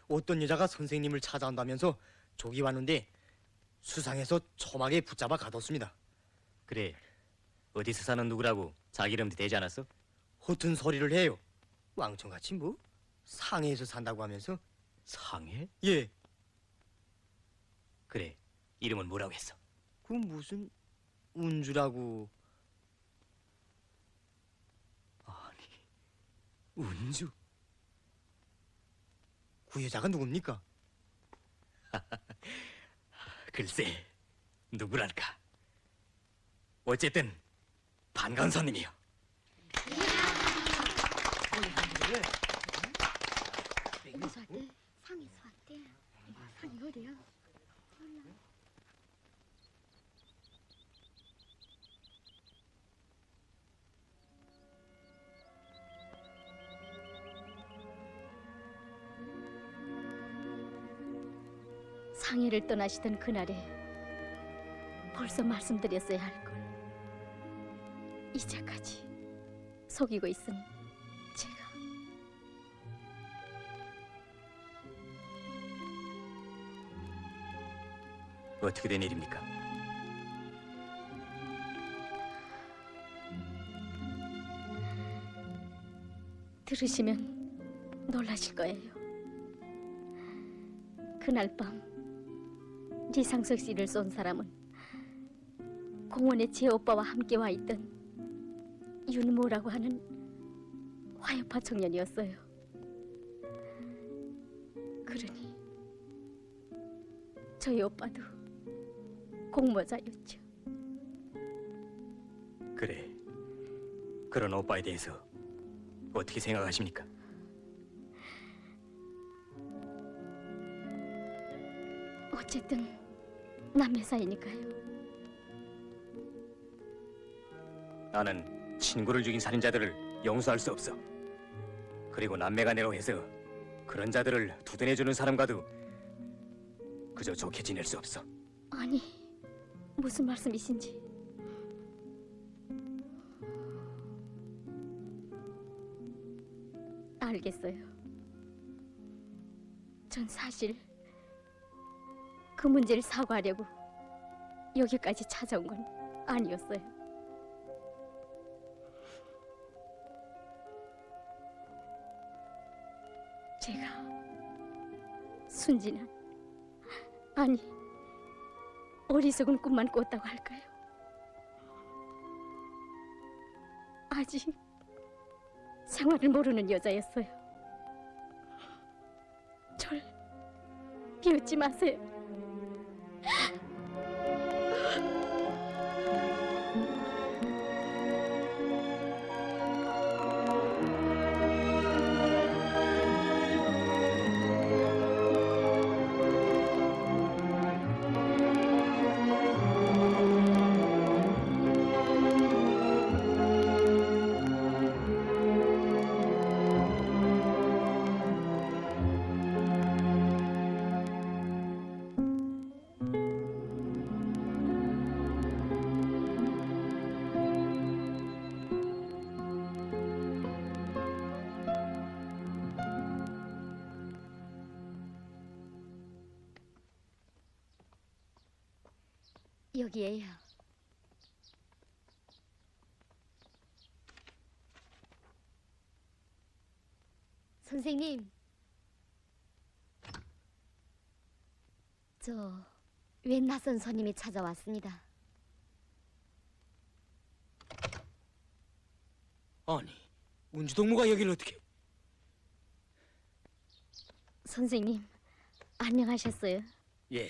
어떤 여자가 선생님을 찾아온다면서 족이 왔는데 수상해서 첨하게 붙잡아 가뒀습니다. 그래, 어디서 사는 누구라고 자기 이름도 되지 않았어? 허튼 소리를 해요. 왕청같이 뭐 상해에서 산다고 하면서. 상해? 예, 그래, 이름은 뭐라고 했어? 그 무슨 운주라고. 아니, 운주? 그 여자가 누굽니까? 글쎄, 누구랄까? 어쨌든 반가운 손님이요. 어디서 왔대? 상에서 왔대. 상이 어디야? 상해를 떠나시던 그날에 벌써 말씀드렸어야 할 걸. 이제까지 속이고 있은 제가. 어떻게 된 일입니까? 들으시면 놀라실 거예요. 그날 밤 리상석 씨를 쏜 사람은 공원에 제 오빠와 함께 와 있던 윤모라고 하는 화요파 청년이었어요. 그러니 저희 오빠도 공모자였죠. 그래, 그런 오빠에 대해서 어떻게 생각하십니까? 어쨌든 남매 사이니까요. 나는 친구를 죽인 살인자들을 용서할 수 없어. 그리고 남매간이라고 해서 그런 자들을 두둔해주는 사람과도 그저 좋게 지낼 수 없어. 아니, 무슨 말씀이신지. 알겠어요. 전 사실 그 문제를 사과하려고 여기까지 찾아온 건 아니었어요. 제가 순진한, 아니 어리석은 꿈만 꿨다고 할까요? 아직 생활을 모르는 여자였어요. 절 비웃지 마세요. 여기에요. 선생님, 저 웬 낯선 손님이 찾아왔습니다. 아니, 운주동무가 여기를 어떻게? 선생님, 안녕하셨어요? 예.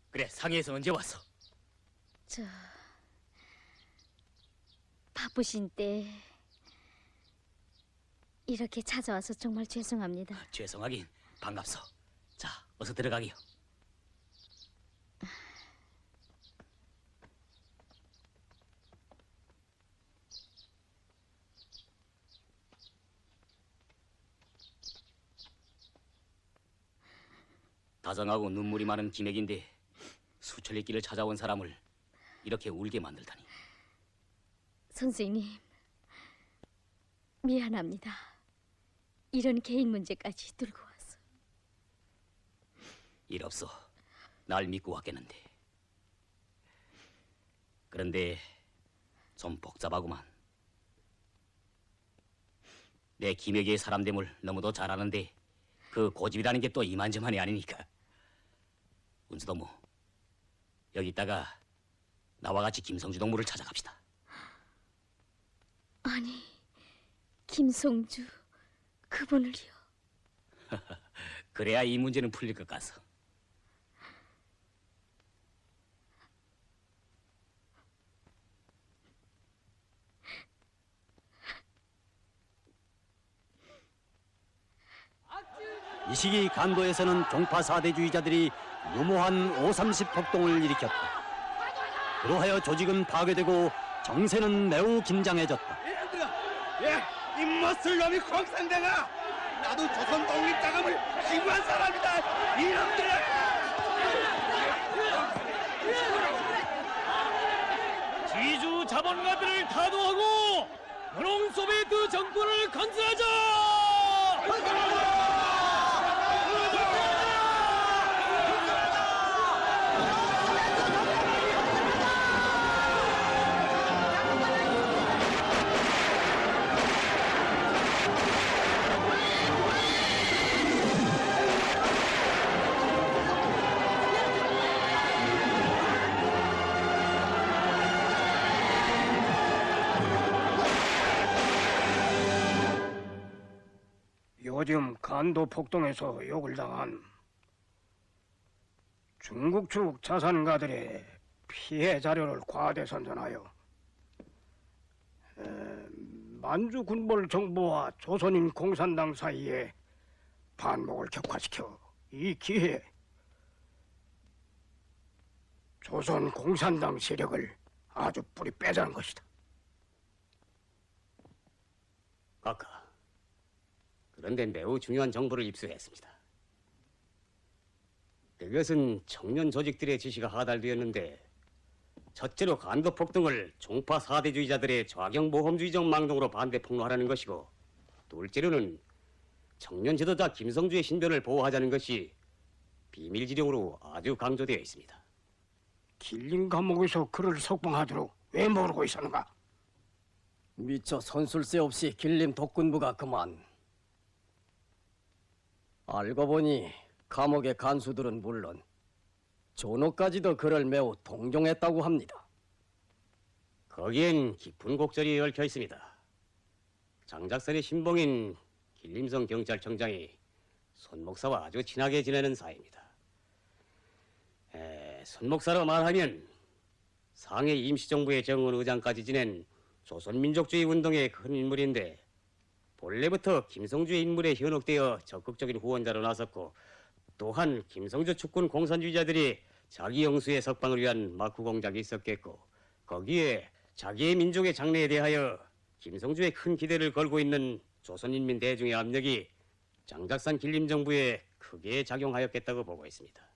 그래, 상해에서 언제 왔어? 저 바쁘신 때 이렇게 찾아와서 정말 죄송합니다. 죄송하긴 반갑소. 자, 어서 들어가기요. 다정하고 눈물이 많은 김액인데 수천리 길을 찾아온 사람을 이렇게 울게 만들다니. 선생님, 미안합니다. 이런 개인 문제까지 들고 와서. 일 없어. 날 믿고 왔겠는데. 그런데 좀 복잡하구만. 내 김혁의 사람됨을 너무도 잘 아는데 그 고집이라는 게 또 이만저만이 아니니까. 운수동무, 여기 있다가 나와 같이 김성주 동무를 찾아갑시다. 아니, 김성주 그분을요? 그래야 이 문제는 풀릴 것 같소. 이 시기 간도에서는 종파 사대주의자들이 무모한 5.30 폭동을 일으켰다. 그로하여 조직은 파괴되고 정세는 매우 긴장해졌다. 예, 입맛을 놈이 공산당아! 나도 조선 독립자금을 기부한 사람이다! 지주 자본가들을 타도하고 연홍 소비에트 정권을 건설하자! 요즘 간도 폭동에서 욕을 당한 중국 측 자산가들의 피해 자료를 과대 선전하여 만주 군벌 정부와 조선인 공산당 사이에 반목을 격화시켜 이 기회에 조선 공산당 세력을 아주 뿌리 빼자는 것이다. 각하, 그런데 매우 중요한 정보를 입수했습니다. 그것은 청년 조직들의 지시가 하달되었는데 첫째로 간도 폭동을 종파 사대주의자들의 좌경모험주의적 망동으로 반대 폭로하라는 것이고, 둘째로는 청년 지도자 김성주의 신변을 보호하자는 것이 비밀 지령으로 아주 강조되어 있습니다. 길림 감옥에서 그를 석방하도록 왜 모르고 있었는가? 미처 선술세 없이 길림 독군부가 그만. 알고 보니 감옥의 간수들은 물론 존호까지도 그를 매우 동정했다고 합니다. 거기엔 깊은 곡절이 얽혀 있습니다. 장작선의 신봉인 길림성 경찰청장이 손 목사와 아주 친하게 지내는 사이입니다. 손 목사로 말하면 상해 임시정부의 정원 의장까지 지낸 조선민족주의 운동의 큰 인물인데, 본래부터 김성주의 인물에 현혹되어 적극적인 후원자로 나섰고, 또한 김성주 축군 공산주의자들이 자기 영수의 석방을 위한 마쿠 공작이 있었겠고, 거기에 자기의 민족의 장래에 대하여 김성주의 큰 기대를 걸고 있는 조선인민 대중의 압력이 장작산 길림정부에 크게 작용하였겠다고 보고 있습니다.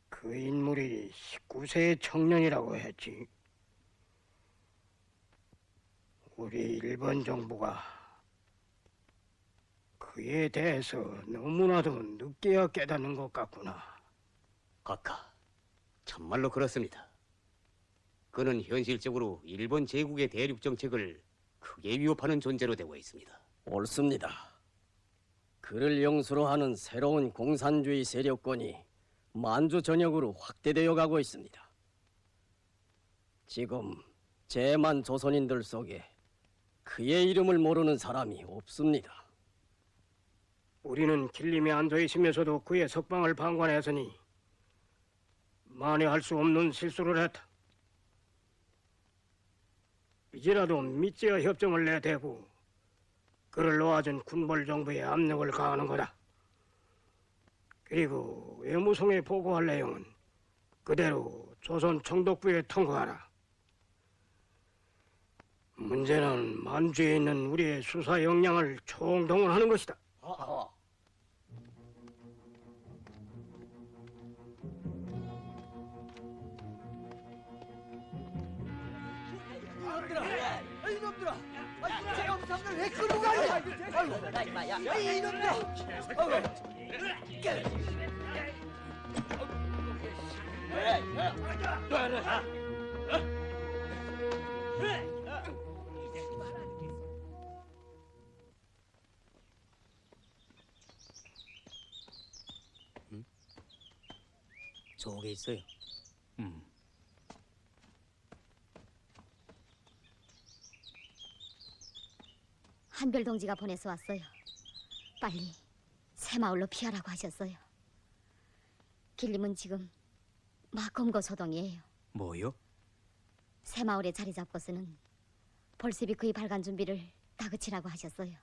그 인물이 19세의 청년이라고 했지. 우리 일본 정부가 그에 대해서 너무나도 늦게야 깨닫는 것 같구나. 각하, 참말로 그렇습니다. 그는 현실적으로 일본 제국의 대륙 정책을 크게 위협하는 존재로 되고 있습니다. 옳습니다. 그를 영수로 하는 새로운 공산주의 세력권이 만주 전역으로 확대되어 가고 있습니다. 지금 제만 조선인들 속에 그의 이름을 모르는 사람이 없습니다. 우리는 길림에 앉아 있으면서도 그의 석방을 방관했으니 만회할 수 없는 실수를 했다. 이제라도 미지와 협정을 내대고 그를 놓아준 군벌 정부의 압력을 가하는 거다. 그리고 외무성에 보고할 내용은 그대로 조선 총독부에 통과하라. 문제는 만주에 있는 우리의 수사 역량을 총동원하는 것이다. 저게 있어요. 한별 동지가 보내서 왔어요. 빨리 새마을로 피하라고 하셨어요. 길림은 지금 막 검거 소동이에요. 뭐요? 새마을에 자리 잡고서는 볼세비크의 발간 준비를 다그치라고 하셨어요.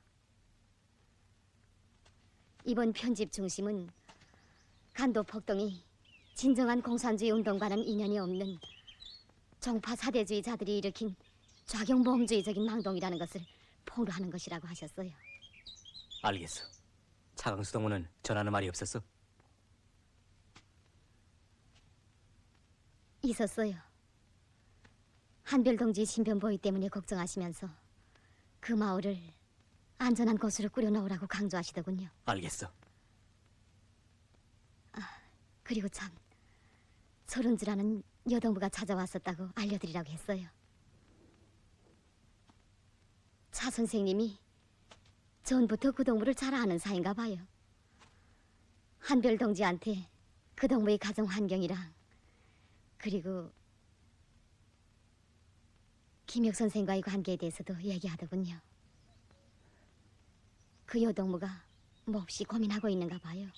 이번 편집 중심은 간도 폭동이 진정한 공산주의 운동과는 인연이 없는 종파 사대주의자들이 일으킨 좌경보험주의적인 망동이라는 것을 폭로하는 것이라고 하셨어요. 알겠어. 차강수 동무는 전하는 말이 없었어? 있었어요. 한별 동지 신변보위 때문에 걱정하시면서 그 마을을 안전한 곳으로 꾸려놓으라고 강조하시더군요. 알겠어. 그리고 참 서른주라는 여동부가 찾아왔었다고 알려드리라고 했어요. 차 선생님이 전부터 그 동무를 잘 아는 사이인가 봐요. 한별 동지한테 그 동무의 가정 환경이랑 그리고 김혁 선생과의 관계에 대해서도 얘기하더군요. 그 여동무가 몹시 고민하고 있는가 봐요.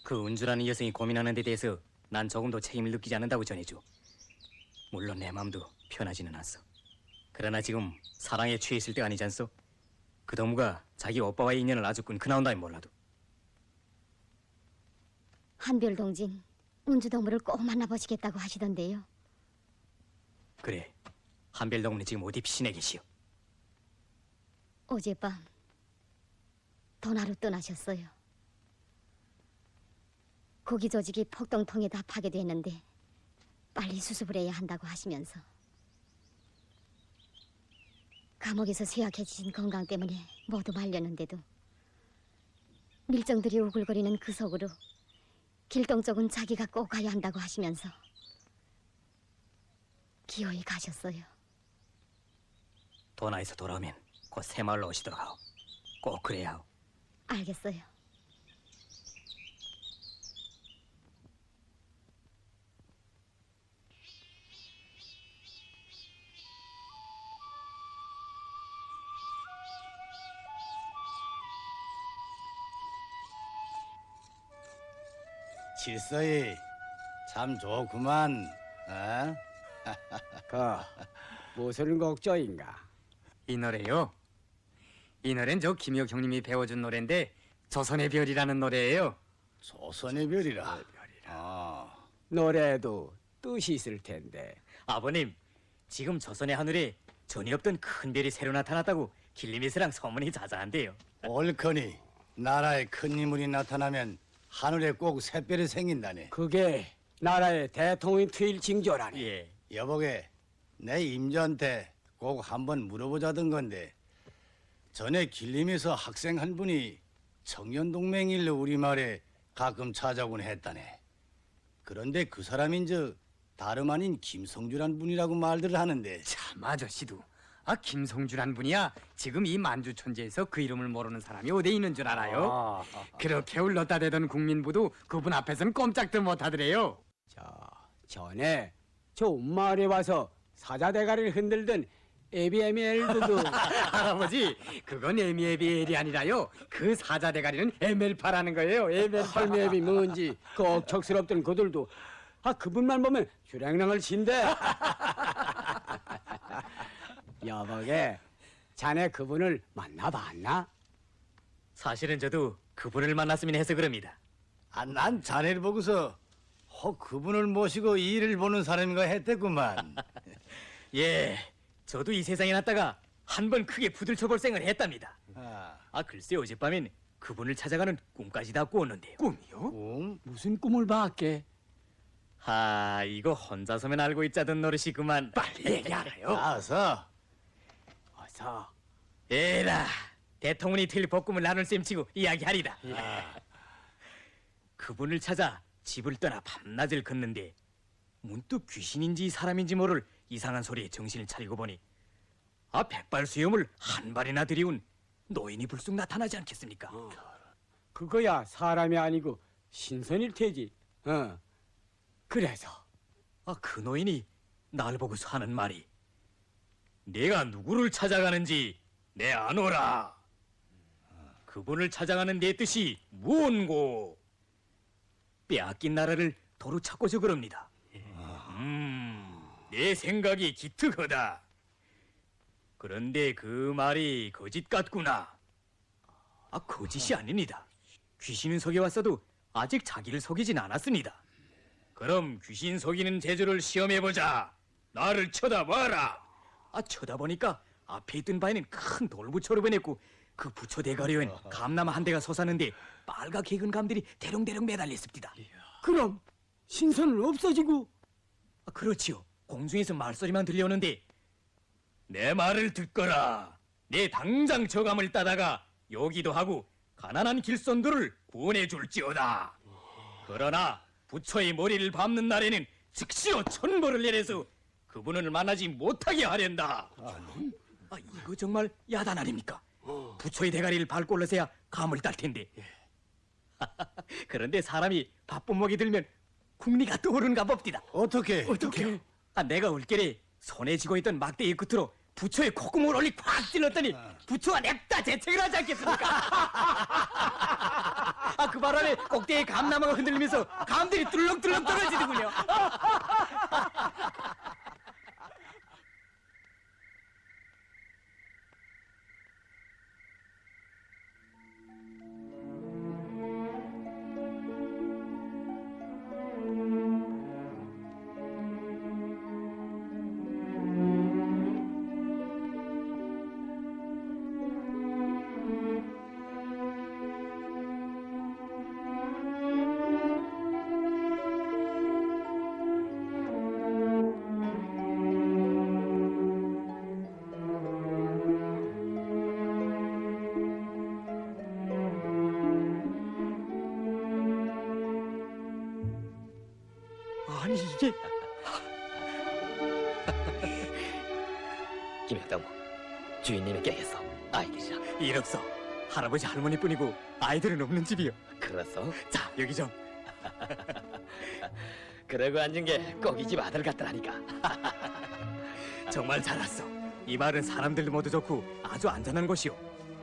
그 은주라는 여성이 고민하는 데 대해서 난 조금도 책임을 느끼지 않는다고 전해줘. 물론 내 마음도 편하지는 않소. 그러나 지금 사랑에 취해 있을 때가 아니지 않소? 그 동무가 자기 오빠와의 인연을 아주 끊고 나온다면 몰라도. 한별 동진 은주 동무를 꼭 만나보시겠다고 하시던데요. 그래, 한별 동무는 지금 어디 피신해 계시오? 어젯밤 도나로 떠나셨어요. 고기 조직이 폭동통에 다 파괴됐는데 빨리 수습을 해야 한다고 하시면서 감옥에서 쇠약해지신 건강 때문에 모두 말렸는데도 밀정들이 우글거리는 그 속으로 길동 쪽은 자기가 꼭 가야 한다고 하시면서 기어이 가셨어요. 도나에서 돌아오면 곧 새마을로 오시도록 하오. 꼭 그래야 하오. 알겠어요. 질서이 참 좋구만. 어? 무슨 걱정인가? 이 노래요? 이 노래는 저 김혁 형님이 배워준 노래인데 조선의 별이라는 노래예요. 조선의 별이라. 아, 노래에도 뜻이 있을 텐데. 아버님, 지금 조선의 하늘에 전이 없던 큰 별이 새로 나타났다고 길림이스랑 소문이 자자한데요. 옳거니 나라에 큰 인물이 나타나면 하늘에 꼭 샛별이 생긴다네. 그게 나라의 대통령 투일 징조라니. 예. 여보게, 내 임자한테 꼭 한번 물어보자던 건데 전에 길림에서 학생 한 분이 청년동맹일로 우리말에 가끔 찾아오곤 했다네. 그런데 그 사람인 저 다름 아닌 김성주란 분이라고 말들 하는데. 참 아저씨도 김성주란 분이야 지금 이 만주천지에서 그 이름을 모르는 사람이 어디 있는 줄 알아요? 그렇게 울렀다 대던 국민부도 그분 앞에서는 꼼짝도 못하더래요. 전에 저 마을에 와서 사자 대가리를 흔들던 에비에멜도 할아버지 그건 에미에비엘이 아니라요 그 사자 대가리는 에멜파라는 거예요. 에멜파. 할매비 뭔지 그 억척스럽던 그들도 그분만 보면 주량랑을 친대. 여보게 자네 그분을 만나봤나? 사실은 저도 그분을 만났으면 해서 그럽니다. 난 자네를 보고서 그분을 모시고 이 일을 보는 사람인가 했댔구만. 예, 저도 이 세상에 났다가 한 번 크게 부들쳐볼 생을 했답니다. 글쎄 어젯밤엔 그분을 찾아가는 꿈까지 다 꾸었는데요. 꿈이요? 꿈? 무슨 꿈을 봤게? 이거 혼자서면 알고 있자던 노릇이구만. 빨리 얘기하라요. 어서. 에라, 대통령이 틀 볶음을 나눌 셈치고 이야기하리다. 그분을 찾아 집을 떠나 밤낮을 걷는데 문득 귀신인지 사람인지 모를 이상한 소리에 정신을 차리고 보니 백발수염을 한 발이나 들이운 노인이 불쑥 나타나지 않겠습니까? 그거야 사람이 아니고 신선일 테지. 그래서 그 노인이 날 보고서 하는 말이 내가 누구를 찾아가는지 내 아노라. 그분을 찾아가는 내 뜻이 무언고 빼앗긴 나라를 도로 찾고서 그럽니다. 내 생각이 기특하다. 그런데 그 말이 거짓 같구나. 거짓이 아닙니다. 귀신은 속여왔어도 아직 자기를 속이진 않았습니다. 그럼 귀신 속이는 재주를 시험해보자. 나를 쳐다봐라. 쳐다보니까 앞에 있던 바에는 큰 돌부처를 보냈고 그 부처 대가리엔 감나무 한 대가 솟았는데 빨갛게 익은 감들이 대롱대롱 매달렸습니다. 그럼 신선은 없어지고? 그렇지요. 공중에서 말소리만 들려오는데 내 말을 듣거라. 내 당장 저 감을 따다가 요기도 하고 가난한 길손들을 구원해 줄지어다. 그러나 부처의 머리를 밟는 날에는 즉시로 천벌을 내려서 그분을 만나지 못하게 하련다. 이거 정말 야단 아닙니까? 부처의 대가리를 밟고 올라서야 감을 딸 텐데. 그런데 사람이 바쁜 목이 들면 국리가 떠오르는가 봅디다. 어떻게? 내가 올겨래 손에 쥐고 있던 막대기 끝으로 부처의 콧구멍을 올리 콱 찔렀더니 부처가 냅다 재채기를 하지 않겠습니까? 그 바람에 꼭대기에 감나무가 흔들리면서 감들이 뚫렁뚫렁 떨어지더군요. 아니 이게 김혁당무 주인님이 깨겠어. 아이들이랑 일 없어. 할아버지 할머니뿐이고 아이들은 없는 집이요. 그렇소? 자 여기 좀. 그러고 앉은 게 꼭 이 집 아들 같더라니까. 정말 잘 왔어. 이 마을은 사람들도 모두 좋고 아주 안전한 곳이오.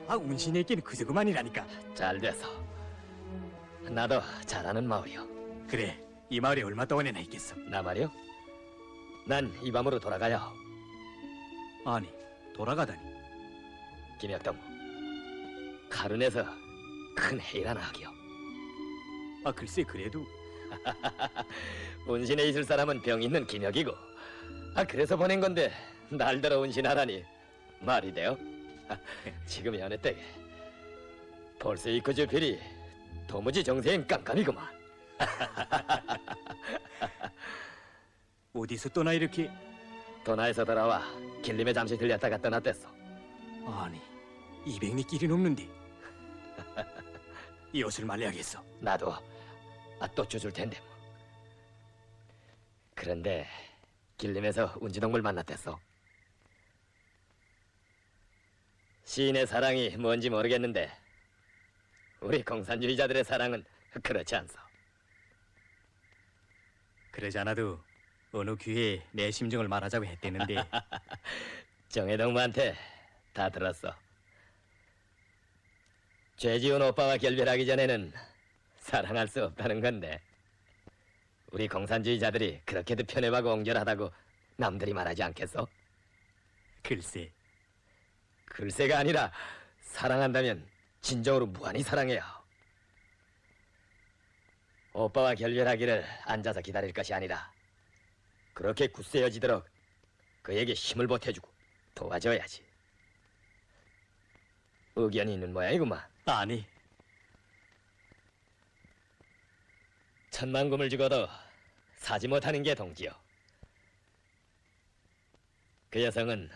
운신에 있긴 그저 그만이라니까. 잘 돼서. 나도 잘하는 마을이요. 그래, 이 마을에 얼마 동안이나 있겠어? 나 말이요? 난 이 밤으로 돌아가요. 아니, 돌아가다니. 김혁당무, 가른에서 큰 회의를 하나 하기요. 글쎄 그래도 운신에 있을 사람은 병 있는 김혁이고, 그래서 보낸 건데 날더러 운신하라니 말이 돼요? 지금 연애 때게 벌써 이 그저필이 도무지 정세엔 깜깜이구만. 어디서 떠나 이렇게? 도나에서 돌아와 길림에 잠시 들렸다가 떠났댔어. 아니, 200리 길이 넘는데. 이 옷을 말려야겠어. 나도 또 주줄 텐데 뭐. 그런데 길림에서 운지동물 만났댔어. 시인의 사랑이 뭔지 모르겠는데 우리 공산주의자들의 사랑은 그렇지 않소. 그러지 않아도 어느 기회에 내 심정을 말하자고 했댔는데 정혜동무한테 다 들었어. 죄지은 오빠와 결별하기 전에는 사랑할 수 없다는 건데 우리 공산주의자들이 그렇게도 편협하고 옹졸하다고 남들이 말하지 않겠어? 글쎄. 글쎄가 아니라 사랑한다면 진정으로 무한히 사랑해요. 오빠와 결별하기를 앉아서 기다릴 것이 아니라 그렇게 굳세어지도록 그에게 힘을 보태주고 도와줘야지. 의견이 있는 모양이구만. 아니, 천만금을 주고도 사지 못하는 게 동지요. 그 여성은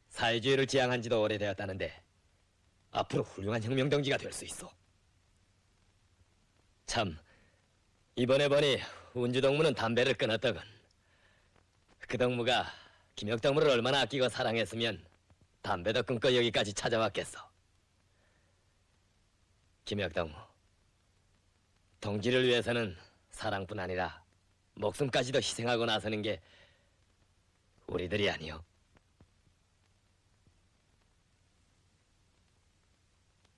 사회주의를 지향한 지도 오래되었다는데 앞으로 훌륭한 혁명동지가 될 수 있어. 참, 이번에 보니 운주동무는 담배를 끊었더군. 그 동무가 김혁동무를 얼마나 아끼고 사랑했으면 담배도 끊고 여기까지 찾아왔겠어. 김혁동무, 동지를 위해서는 사랑뿐 아니라 목숨까지도 희생하고 나서는 게 우리들이 아니요.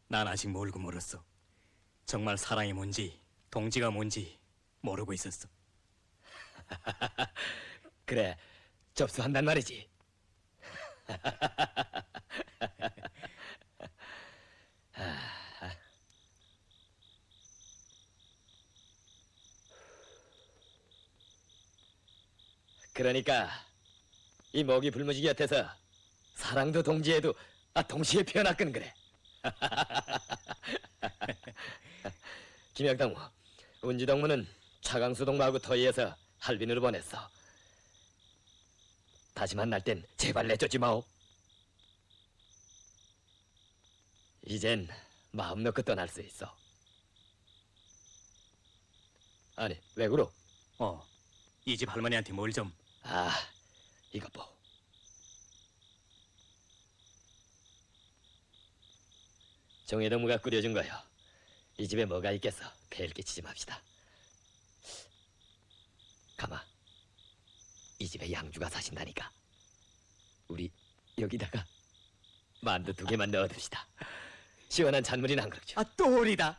난 아직 모르고 멀었어. 정말 사랑이 뭔지 동지가 뭔지 모르고 있었어. 그래, 접수한단 말이지. 그러니까 이 먹이 불무지 곁에서 사랑도 동지에도 동시에 피어났건 그래. 김혁동무, 운지동무는 차강수 동무하고 토의해서 할빈으로 보냈어. 다시 만날 땐 제발 내쫓지 마오. 이젠 마음 놓고 떠날 수 있어. 아니, 왜 그러? 이 집 할머니한테 뭘 좀. 이것 보. 정혜동무가 끓여준 거요. 이 집에 뭐가 있겠어. 폐를 끼치지 맙시다. 가마, 이 집에 양주가 사신다니까. 우리 여기다가 만두 2개만 넣어둡시다. 시원한 찬물이 난 그렇죠. 또 오리다.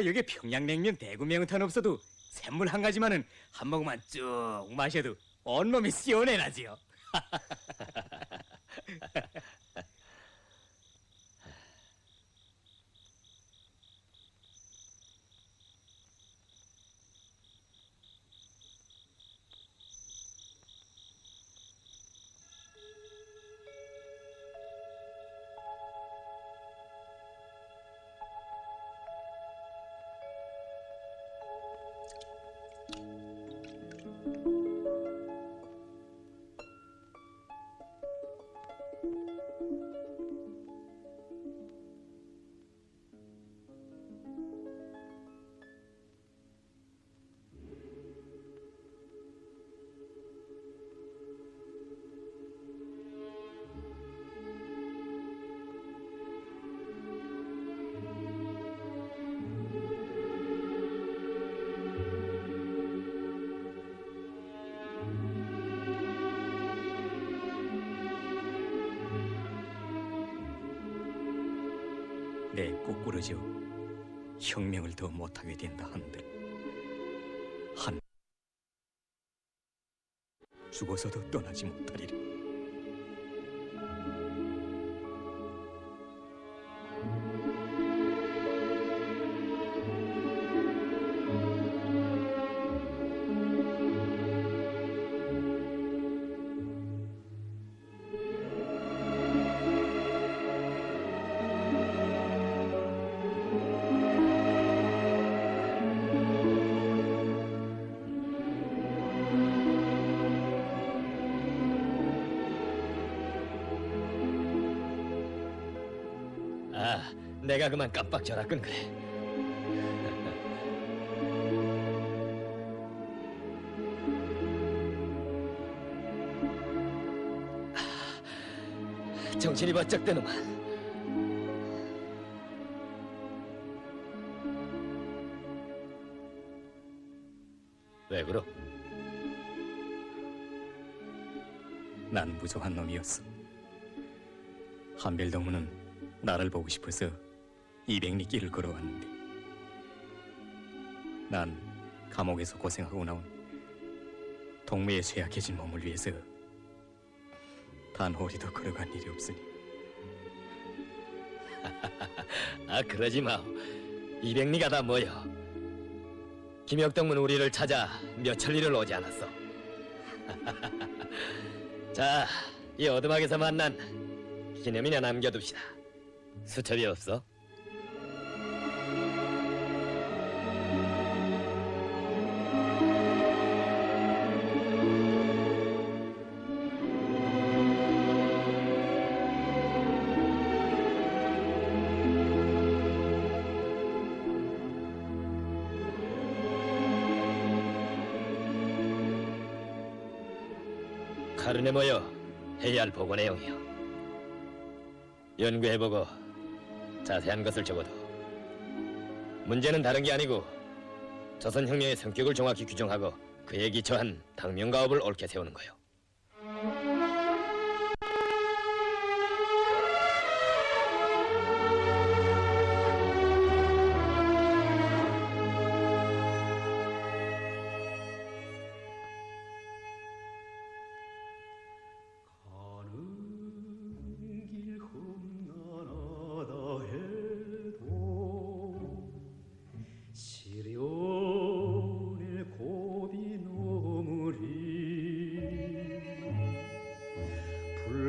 여기 평양냉면 대구 매운탕 없어도 샘물 한 가지만은 한 모금만 쭉 마셔도 온몸이 시원해나지요. 내 거꾸러져 혁명을 더 못하게 된다 한들 죽어서도 떠나지 못하리라. 내가 그만 깜빡 전화끈 그래. 정신이 바짝 드는만. 왜 그러? 난 무정한 놈이었어. 한별동무는 나를 보고 싶어서 200리 길을 걸어왔는데 난 감옥에서 고생하고 나온 동무의 쇠약해진 몸을 위해서 단 호리도 걸어간 일이 없으니. 아, 그러지 마. 200리가 다 뭐여? 김혁동문 우리를 찾아 몇천리를 오지 않았어. 자, 이 어둠막에서 만난 기념이나 남겨둡시다. 수첩이 없어? 카른에 모여 해야 할 보고 내용이요. 연구해보고 자세한 것을 적어도 문제는 다른 게 아니고 조선혁명의 성격을 정확히 규정하고 그에 기초한 당명가업을 옳게 세우는 거요.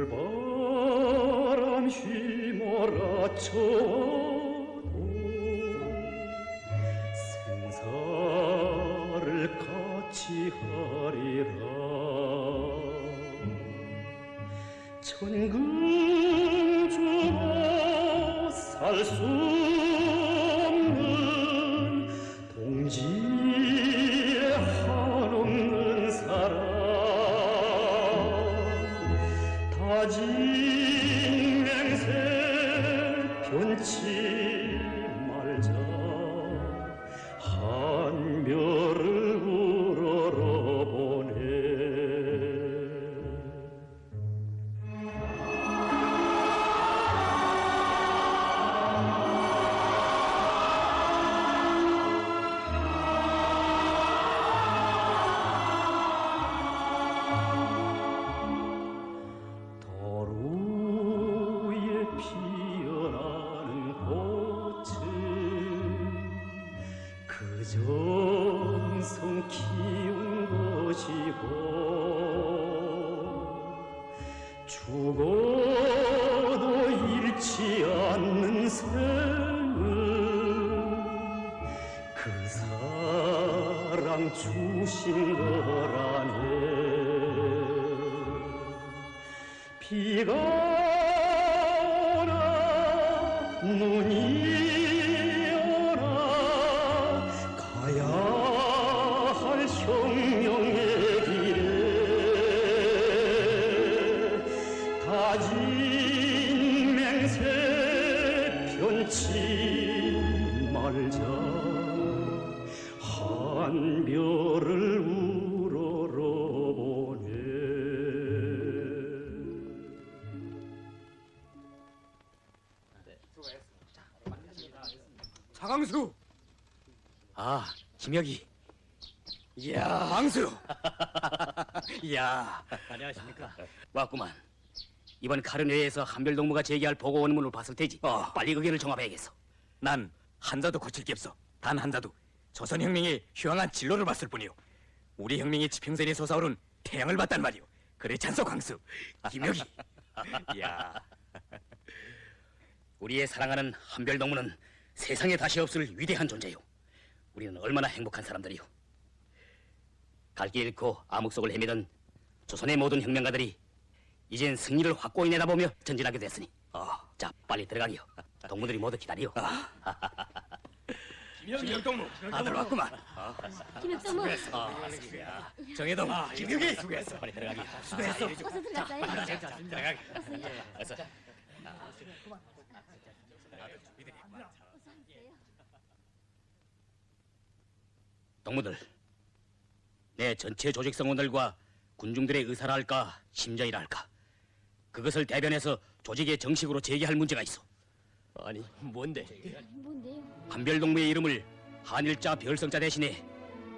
불바람 휘몰아쳐도 생사를 같이 하리라. 천금주가 살 수 없는 동지의 한없는 사랑, 다진 맹세 변치 말자. 한별을 우러러보네. 도로에 피어나는 꽃은 그 정성 키운 것이고, 죽어도 잃지 않는 생은 그 사랑 주신 거라네. 비가 오나 눈이 오나 가야 할 혁명의 길에 다진 맹세 변치 말자. 한별을 우러러보네. 차광수! 아, 김혁이. 이야, 광수! 이야. 안녕하십니까. 왔구만. 이번 카른회에서 한별동무가 제기할 보고 원문을 봤을 테지. 빨리 의견을 종합해야겠어. 난 한자도 고칠 게 없어. 단 한자도. 조선혁명의 휴양한 진로를 봤을 뿐이요. 우리 혁명의 지평선에 솟아오른 태양을 봤단 말이오. 그래 찬소 광수. 김혁이. 이야. 우리의 사랑하는 한별동무는 세상에 다시 없을 위대한 존재요. 우리는 얼마나 행복한 사람들이요. 갈 길 잃고 암흑 속을 헤매던 조선의 모든 혁명가들이 이젠 승리를 확고히 내다보며 전진하게 됐으니 자, 빨리 들어가기요. 동무들이 모두 기다려. 김영동무 아들 왔구만. 김혁동무. 정혜동, 김혁이 수고했어. 빨리 들어가기. 수고했어. 어서 들어가자요. 들어가기. 어서. 동무들, 내 전체 조직 성원들과 군중들의 의사라 할까 심정이라 할까 그것을 대변해서 조직에 정식으로 제기할 문제가 있어. 아니, 뭔데? 뭔데요? 한별동무의 이름을 한일자 별성자 대신에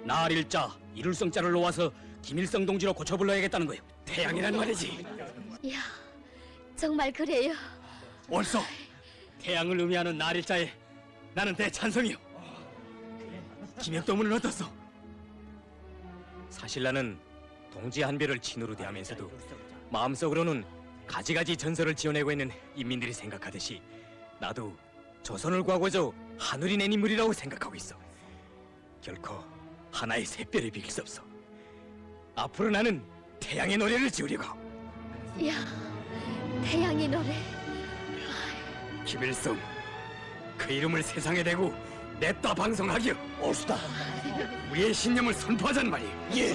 나일자 이룰성자를 놓아서 김일성 동지로 고쳐 불러야겠다는 거요. 태양이란 말이지. 이야, 정말 그래요. 옳소. 태양을 의미하는 나일자에 나는 대찬성이요. 김혁동무는 어떻소? 사실 나는 동지 한별을 친으로 대하면서도 마음속으로는 가지가지 전설을 지어내고 있는 인민들이 생각하듯이 나도 조선을 구하고자 하늘이 낸 인물이라고 생각하고 있어. 결코 하나의 샛별을 비길 수 없어. 앞으로 나는 태양의 노래를 지으려고. 이야, 태양의 노래. 김일성, 그 이름을 세상에 대고 냈다 방송하기요. 옳수다. 우리의 신념을 선포하자는 말이에요. 예.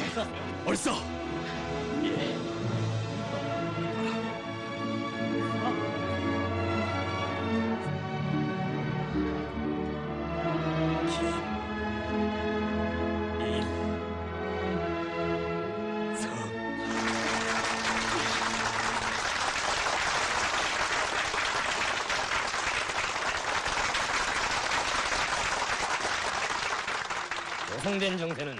옳소. 조성된 정세는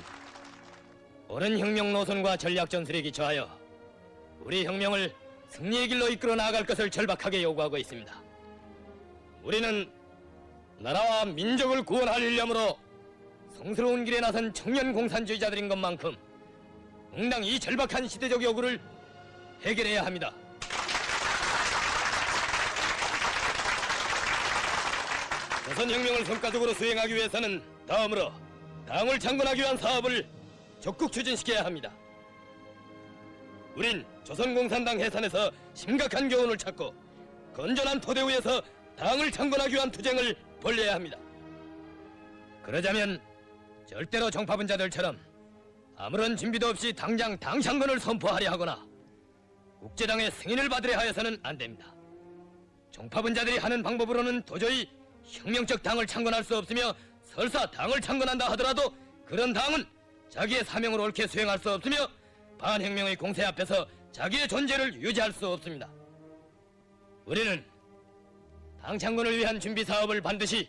옳은 혁명 노선과 전략 전술에 기초하여 우리 혁명을 승리의 길로 이끌어 나아갈 것을 절박하게 요구하고 있습니다. 우리는 나라와 민족을 구원할 일념으로 성스러운 길에 나선 청년 공산주의자들인 것만큼 응당 이 절박한 시대적 요구를 해결해야 합니다. 조선혁명을 성과적으로 수행하기 위해서는 다음으로 당을 창건하기 위한 사업을 적극 추진시켜야 합니다. 우린 조선공산당 해산에서 심각한 교훈을 찾고 건전한 토대 위에서 당을 창건하기 위한 투쟁을 벌려야 합니다. 그러자면 절대로 정파분자들처럼 아무런 준비도 없이 당장 당 창건을 선포하려 하거나 국제당의 승인을 받으려 하여서는 안 됩니다. 정파분자들이 하는 방법으로는 도저히 혁명적 당을 창건할 수 없으며 설사 당을 창건한다 하더라도 그런 당은 자기의 사명을 옳게 수행할 수 없으며 반혁명의 공세 앞에서 자기의 존재를 유지할 수 없습니다. 우리는 당 창건을 위한 준비 사업을 반드시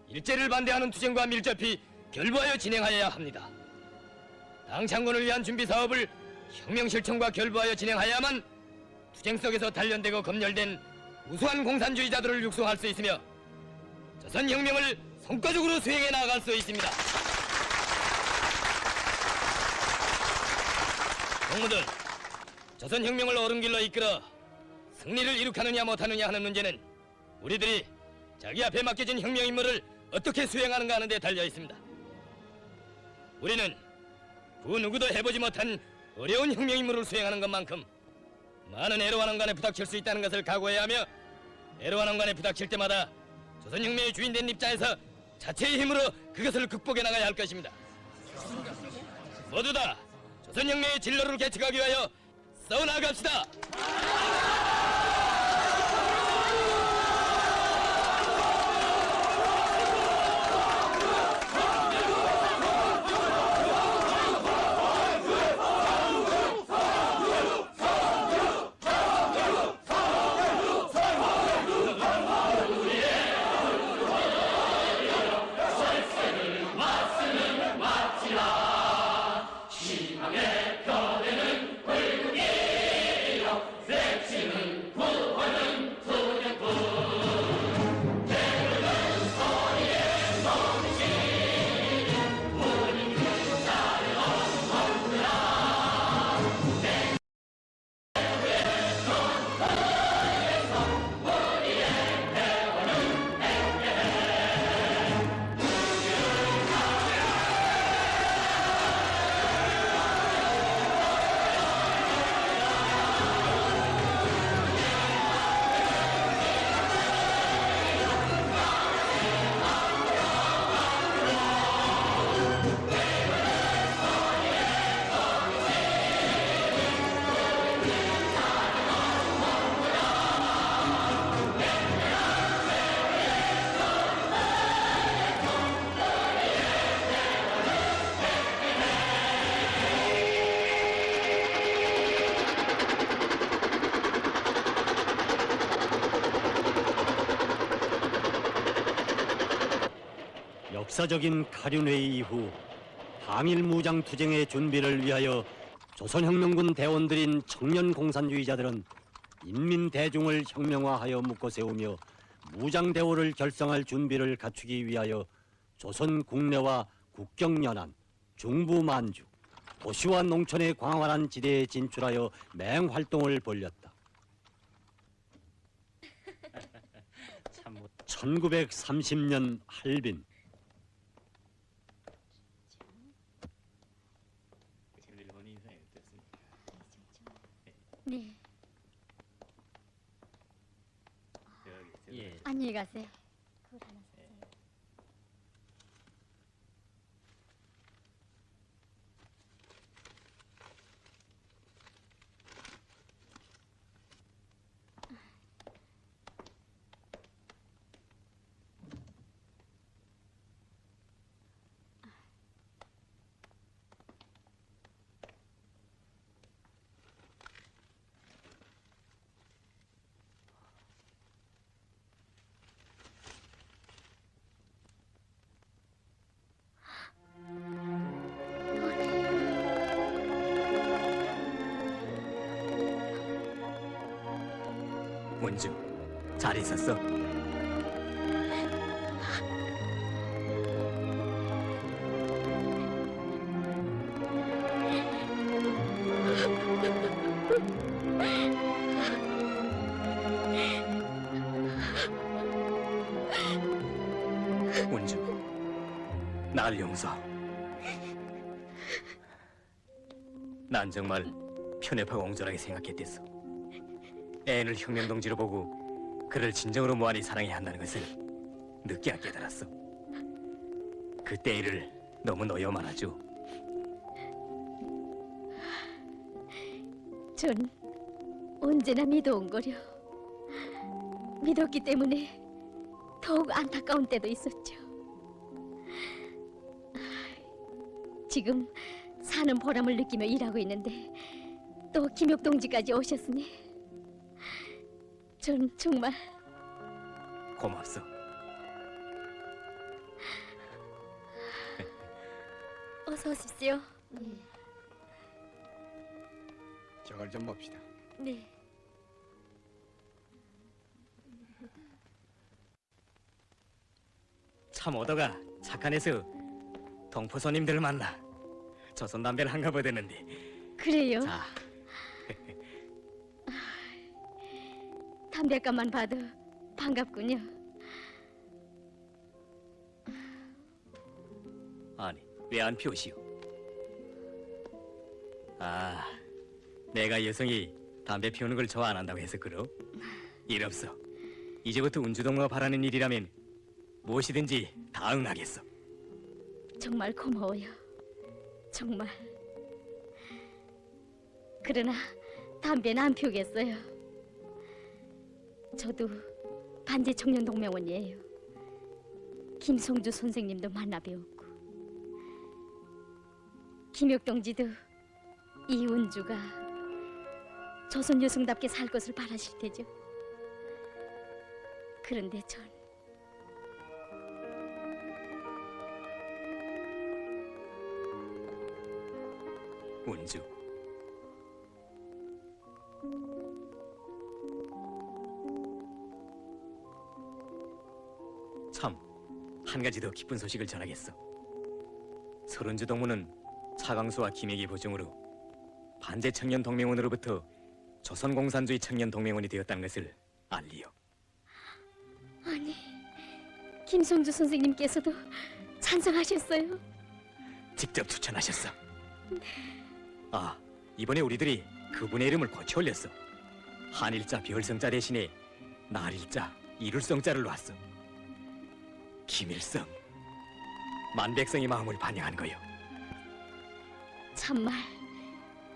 일제를 반대하는 투쟁과 밀접히 결부하여 진행하여야 합니다. 당 창건을 위한 준비 사업을 혁명 실천과 결부하여 진행하여야만 투쟁 속에서 단련되고 검열된 우수한 공산주의자들을 육성할 수 있으며 조선혁명을 성과적으로 수행해 나갈 수 있습니다. 동무들, 조선혁명을 옳은 길로 이끌어 승리를 이룩하느냐 못하느냐 하는 문제는 우리들이 자기 앞에 맡겨진 혁명 임무를 어떻게 수행하는가 하는 데 달려 있습니다. 우리는 그 누구도 해보지 못한 어려운 혁명 임무를 수행하는 것만큼 많은 애로와난간에 부닥칠 수 있다는 것을 각오해야 하며 애로와난간에 부닥칠 때마다 조선혁명의 주인된 입장에서 자체의 힘으로 그것을 극복해 나가야 할 것입니다. 모두 다 조선혁명의 진로를 개척하기 위하여 싸워나갑시다. 희망의 뼈대는 불국이여 역사적인 카륜회의 이후 항일 무장 투쟁의 준비를 위하여 조선혁명군 대원들인 청년 공산주의자들은 인민 대중을 혁명화하여 묶어 세우며 무장 대오를 결성할 준비를 갖추기 위하여 조선 국내와 국경 연안, 중부 만주, 도시와 농촌의 광활한 지대에 진출하여 맹활동을 벌였다. 1930년 할빈 네. 안녕히 가세요. 문주, 잘 있었어? 문주, 날 용서하오. 난 정말 편협하고 옹졸하게 생각했댔어. 애인을 혁명동지로 보고 그를 진정으로 무한히 사랑해야 한다는 것을 늦게야 깨달았어. 그때 일을 너무 너여만 하죠. 전 언제나 믿어온 거려. 믿었기 때문에 더욱 안타까운 때도 있었죠. 지금 사는 보람을 느끼며 일하고 있는데 또 김혁 동지까지 오셨으니 전 정말 고맙소. 어서 오십시오. 저걸 좀 봅시다. 네. 참 오더가 착한 애서 동포 손님들을 만나 조선 담배를 한가 보대는데. 그래요? 자, 담배값만 봐도 반갑군요. 아니 왜 안 피우시오? 아, 내가 여성이 담배 피우는 걸 좋아 안 한다고 해서 그러? 일 없어. 이제부터 운주동무가 바라는 일이라면 무엇이든지 다 응하겠어. 정말 고마워요. 정말. 그러나 담배는 안 피우겠어요. 저도 반제 청년 동맹원이에요. 김성주 선생님도 만나 배웠고, 김혁 동지도 이운주가 조선 여성답게 살 것을 바라실 테죠. 그런데 전 운주, 참 한 가지 더 기쁜 소식을 전하겠어. 서른주 동무는 차광수와 김혁의 보증으로 반제 청년 동맹원으로부터 조선공산주의 청년 동맹원이 되었다는 것을 알리요. 아니, 김성주 선생님께서도 찬성하셨어요? 직접 추천하셨어. 아, 이번에 우리들이 그분의 이름을 고쳐 올렸어. 한일자 별성자 대신에 날일자 이룰성자를 놓았어. 김일성, 만백성의 마음을 반영한 거요. 참말,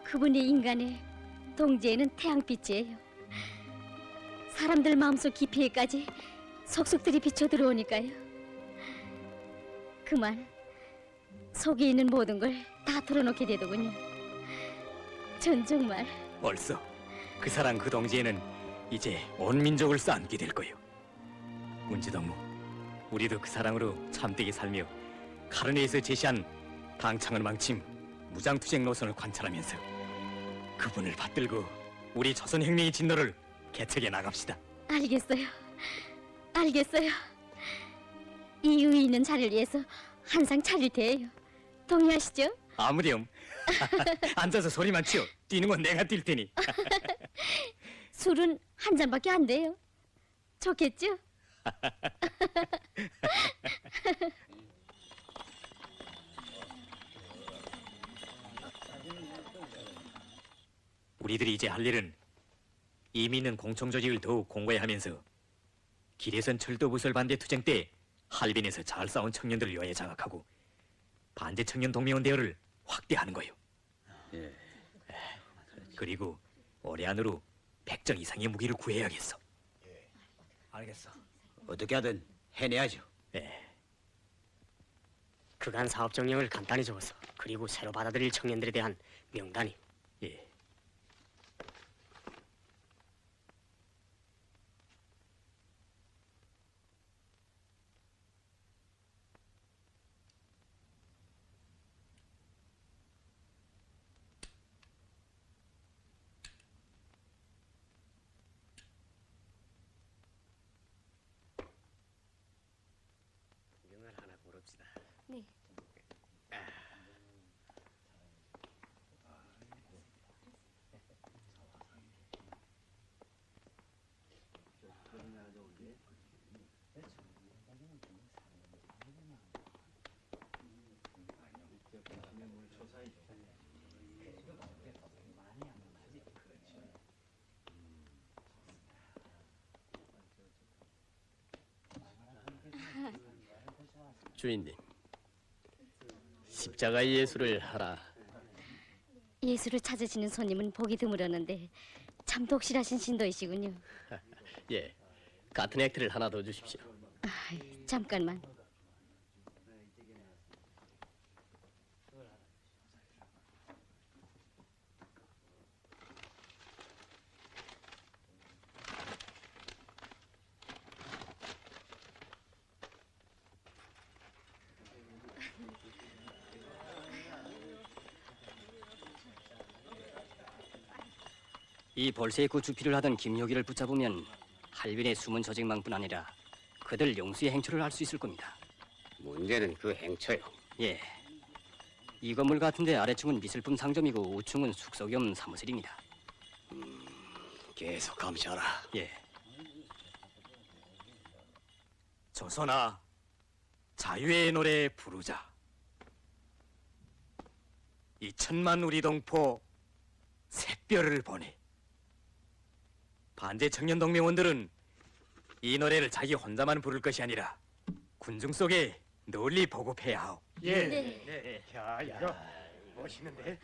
그분의 인간의 동지에는 태양빛이에요. 사람들 마음속 깊이에까지 속속들이 비쳐 들어오니까요. 그만 속에 있는 모든 걸 다 털어놓게 되더군요. 전 정말 벌써 그 사랑 그 동지에는 이제 온 민족을 쌓게 될 거요. 운지동무, 우리도 그 사랑으로 참되게 살며 카르네에서 제시한 당창을 망침 무장투쟁 노선을 관찰하면서 그분을 받들고 우리 조선혁명의 진로를 개척해 나갑시다. 알겠어요. 알겠어요. 이 의의 있는 자리를 위해서 항상 차릴 테예요. 동의하시죠? 아무렴. 앉아서 소리만 치워. 뛰는 건 내가 뛸 테니. 술은 한 잔밖에 안 돼요. 좋겠죠? 우리들이 이제 할 일은 이미 있는 공청 조직을 더욱 공고히 하면서 기래선 철도부설 반대 투쟁 때 할빈에서 잘 싸운 청년들을 위하여 장악하고 반대 청년 동맹원 대열을 확대하는 거요. 그리고 올해 안으로 100정 이상의 무기를 구해야겠어. 알겠어. 어떻게 하든 해내야죠. 그간 사업 정령을 간단히 적어서 그리고 새로 받아들일 청년들에 대한 명단이. 예. 명을 하나 고릅시다. 네. 주인님, 십자가의 예수를 하라. 예수를 찾으시는 손님은 보기 드물었는데 참 독실하신 신도이시군요. 예, 같은 액트를 하나 더 주십시오. 잠깐만. 이 볼세이코 주피를 하던 김효기를 붙잡으면 할빈의 숨은 조직망뿐 아니라 그들 용수의 행처를 할 수 있을 겁니다. 문제는 그 행처요. 예. 이 건물 같은데 아래층은 미술품 상점이고 우층은 숙소 겸 사무실입니다. 계속 감시하라. 예. 조선아, 자유의 노래 부르자. 이 천만 우리 동포 샛별을 보내. 반대 청년 동맹원들은 이 노래를 자기 혼자만 부를 것이 아니라 군중 속에 널리 보급해야 하오. 예. 네. 야, 이거 멋있는데.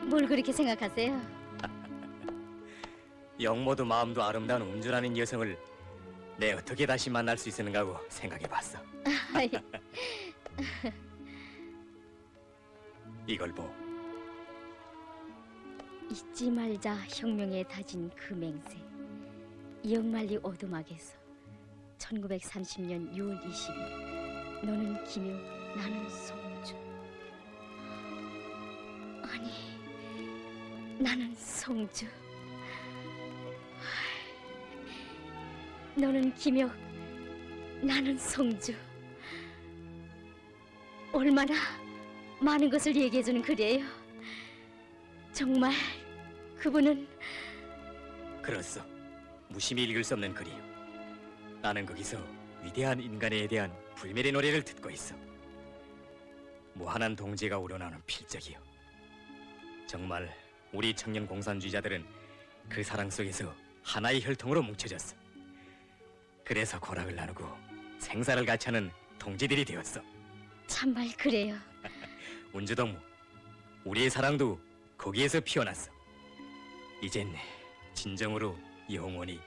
뭘 그렇게 생각하세요? 영모도 마음도 아름다운 운주라는 여성을 내 어떻게 다시 만날 수 있었는가 하고 생각해봤어. 이걸 보. 잊지 말자 혁명에 다진 그 맹세. 이억만리 오두막에서 1930년 6월 20일. 너는 김효, 나는 송주. 아니, 나는 송주. 너는 김효, 나는 송주. 얼마나 많은 것을 얘기해주는 글이에요. 정말 그분은 그렇소. 무심히 읽을 수 없는 글이요. 나는 거기서 위대한 인간에 대한 불멸의 노래를 듣고 있어. 무한한 동지가 우러나오는 필적이요. 정말 우리 청년 공산주의자들은 그 사랑 속에서 하나의 혈통으로 뭉쳐졌어. 그래서 고락을 나누고 생사를 같이 하는 동지들이 되었어. 참말 그래요. 운주동무, 우리의 사랑도 거기에서 피어났어. 이젠 진정으로 영원히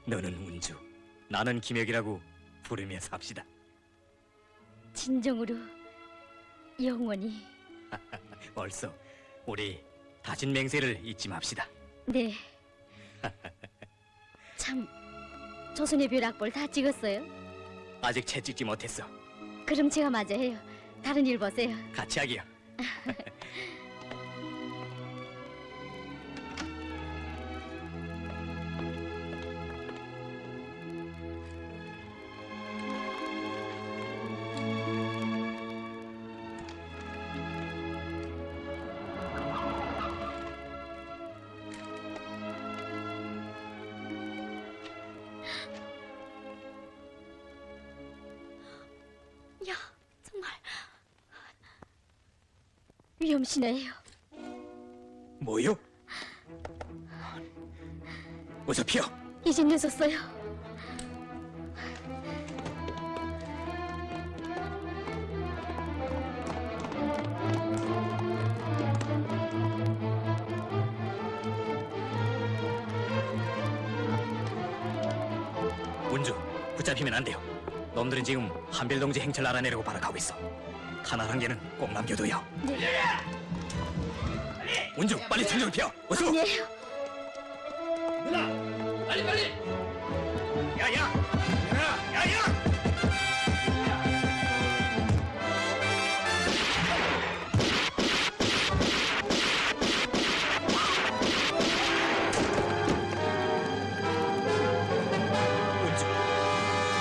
너는 운주, 나는 김혁이라고 부르며 삽시다. 진정으로 영원히. 벌써 우리 다진 맹세를 잊지 맙시다. 네. 참, 조선의 벼락볼 다 찍었어요? 아직 채 찍지 못했어. 그럼 제가 맞아 해요. 다른 일 보세요. 같이 하기요. 야, 정말 위험시네요. 뭐요? 어서 피어. 이젠 늦었어요. 운주, 붙잡히면 안 돼요. 놈들은 지금 한별동지 행철 알아내려고 발악하고 있어. 하나 한 개는 꼭 남겨둬요. 네. 운주, 빨리 천정을 피워. 어서. 아니에요. 누나, 빨리 빨리. 야야, 누나, 야야.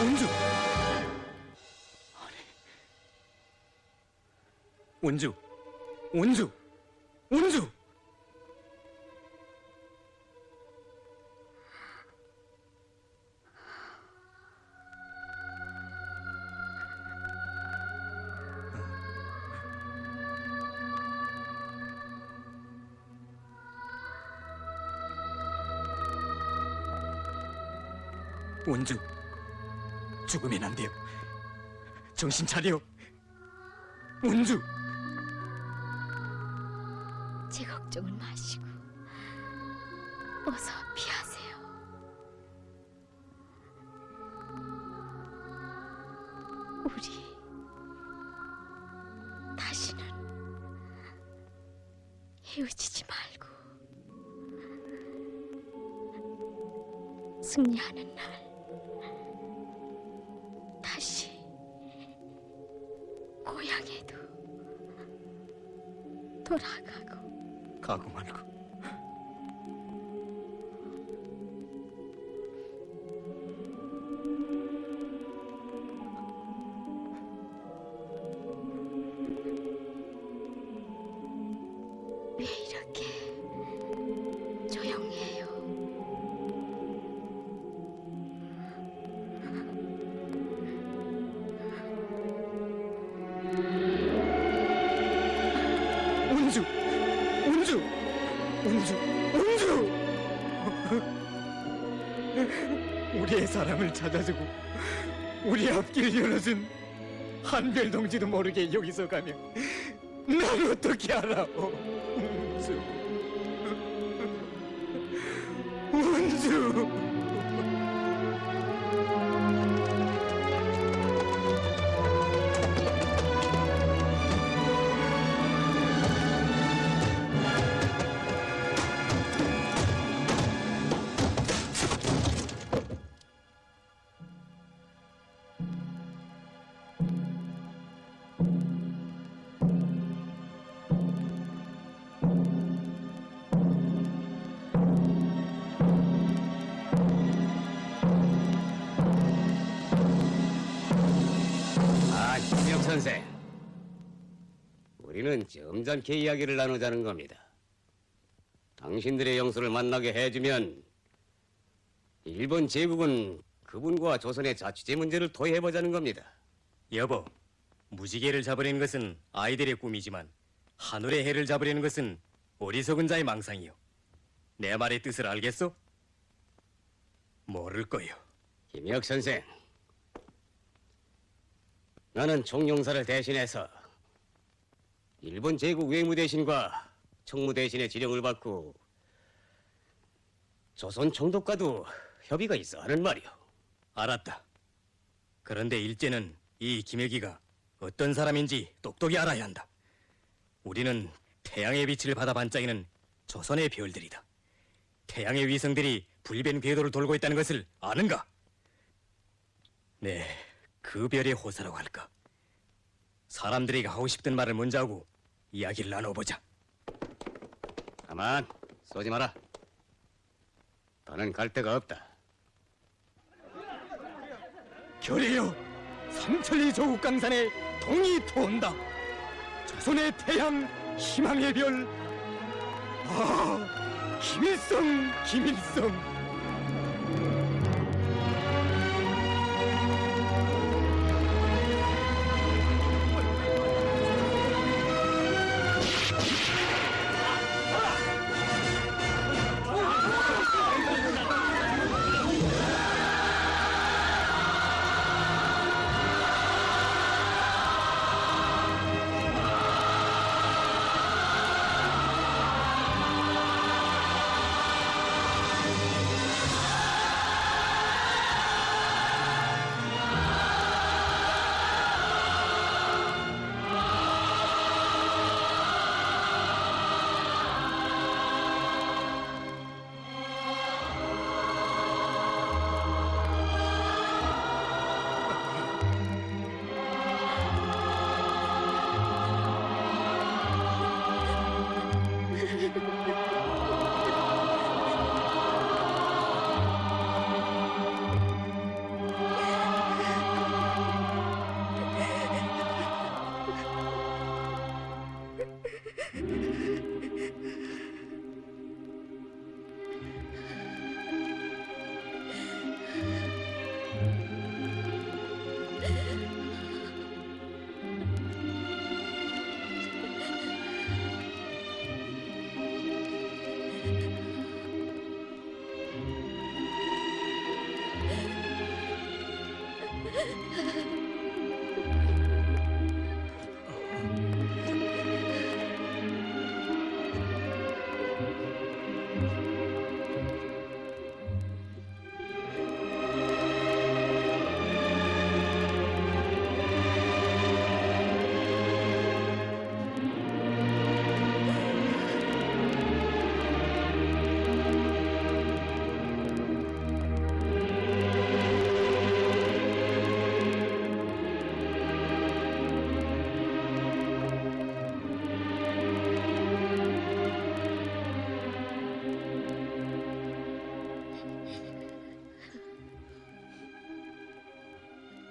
운주. 운주, 운주, 운주. 운주, 죽으면 안 돼요. 정신 차려. 운주. 제 걱정은 마시고 어서 피하세요. 우리 다시는 헤어지지 말고 승리하는 날 다시 고향에도 돌아가고. 가고 말고. 왜 이렇게 조용해요? 운주, 운주, 운주, 운주. 우리의 사랑을 찾아주고 우리 앞길 열어준 한별동지도 모르게 여기서 가면 난 어떻게 알아? 운주, 김수. 아, 김혁 선생. 우리는 점잖게 이야기를 나누자는 겁니다. 당신들의 영수를 만나게 해주면 일본 제국은 그분과 조선의 자치제 문제를 토의해보자는 겁니다. 여보, 무지개를 잡으려는 것은 아이들의 꿈이지만 하늘의 해를 잡으려는 것은 어리석은 자의 망상이요. 내 말의 뜻을 알겠소? 모를 거요. 김혁 선생, 나는 총영사를 대신해서 일본 제국 외무 대신과 청무 대신의 지령을 받고 조선 총독과도 협의가 있어 하는 말이오. 알았다. 그런데 일제는 이 김혁이가 어떤 사람인지 똑똑히 알아야 한다. 우리는 태양의 빛을 받아 반짝이는 조선의 별들이다. 태양의 위성들이 불변 궤도를 돌고 있다는 것을 아는가? 네, 그 별의 호사라고 할까? 사람들이 하고 싶던 말을 먼저 하고 이야기를 나눠보자. 가만, 쏘지 마라. 더는 갈 데가 없다. 결의여, 삼천리 조국 강산에 동이 터온다. 조선의 태양, 희망의 별. 아, 김일성, 김일성.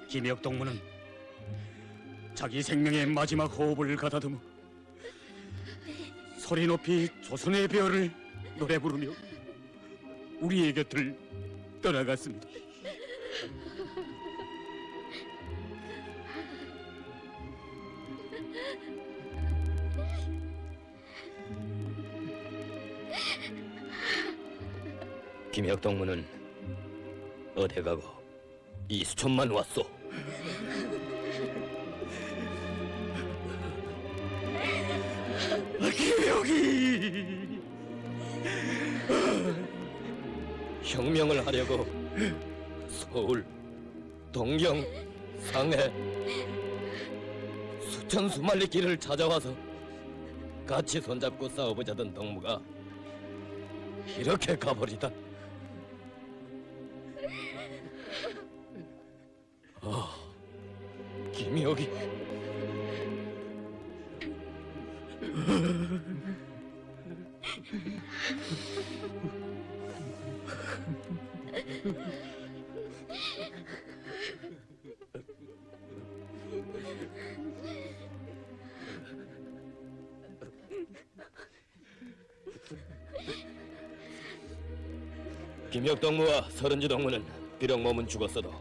김혁 동무는 자기 생명의 마지막 호흡을 가다듬어 소리 높이 조선의 별을 노래 부르며 우리의 곁을 떠나갔습니다. 김혁 동무는 어디 가고 이 수천만 왔소? 김혁이 혁명을 하려고 서울, 동경, 상해 수천 수만리 길을 찾아와서 같이 손잡고 싸워보자던 동무가 이렇게 가버리다. 김혁이 김혁 동무와 서른지 동무는 비록 몸은 죽었어도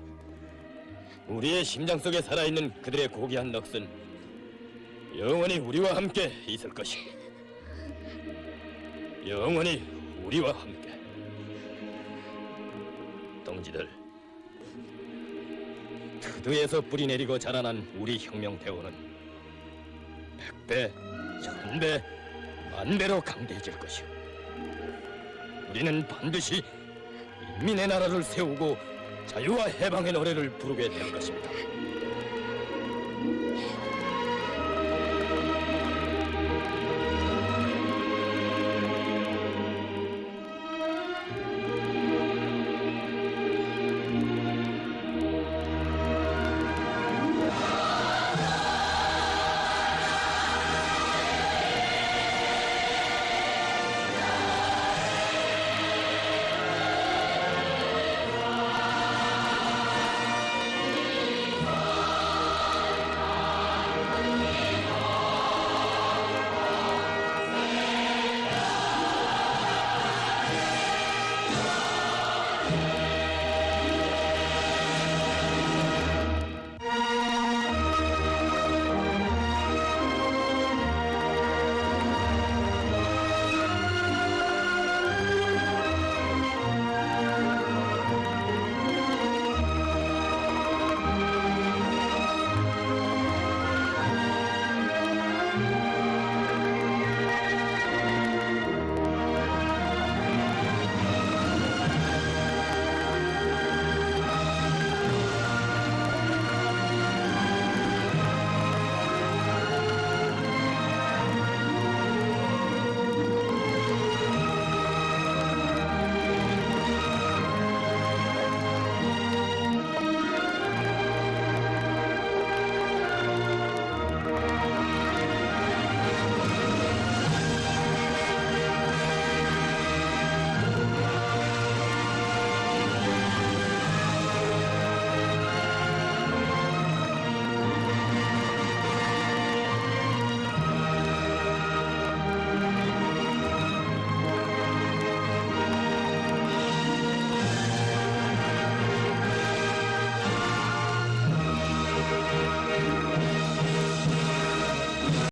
우리의 심장 속에 살아있는 그들의 고귀한 넋은 영원히 우리와 함께 있을 것이오. 영원히 우리와 함께. 동지들, 트드에서 뿌리내리고 자라난 우리 혁명 대원은 100배, 1000배, 10,000배로 강대해질 것이오. 우리는 반드시 인민의 나라를 세우고 자유와 해방의 노래를 부르게 될 것입니다.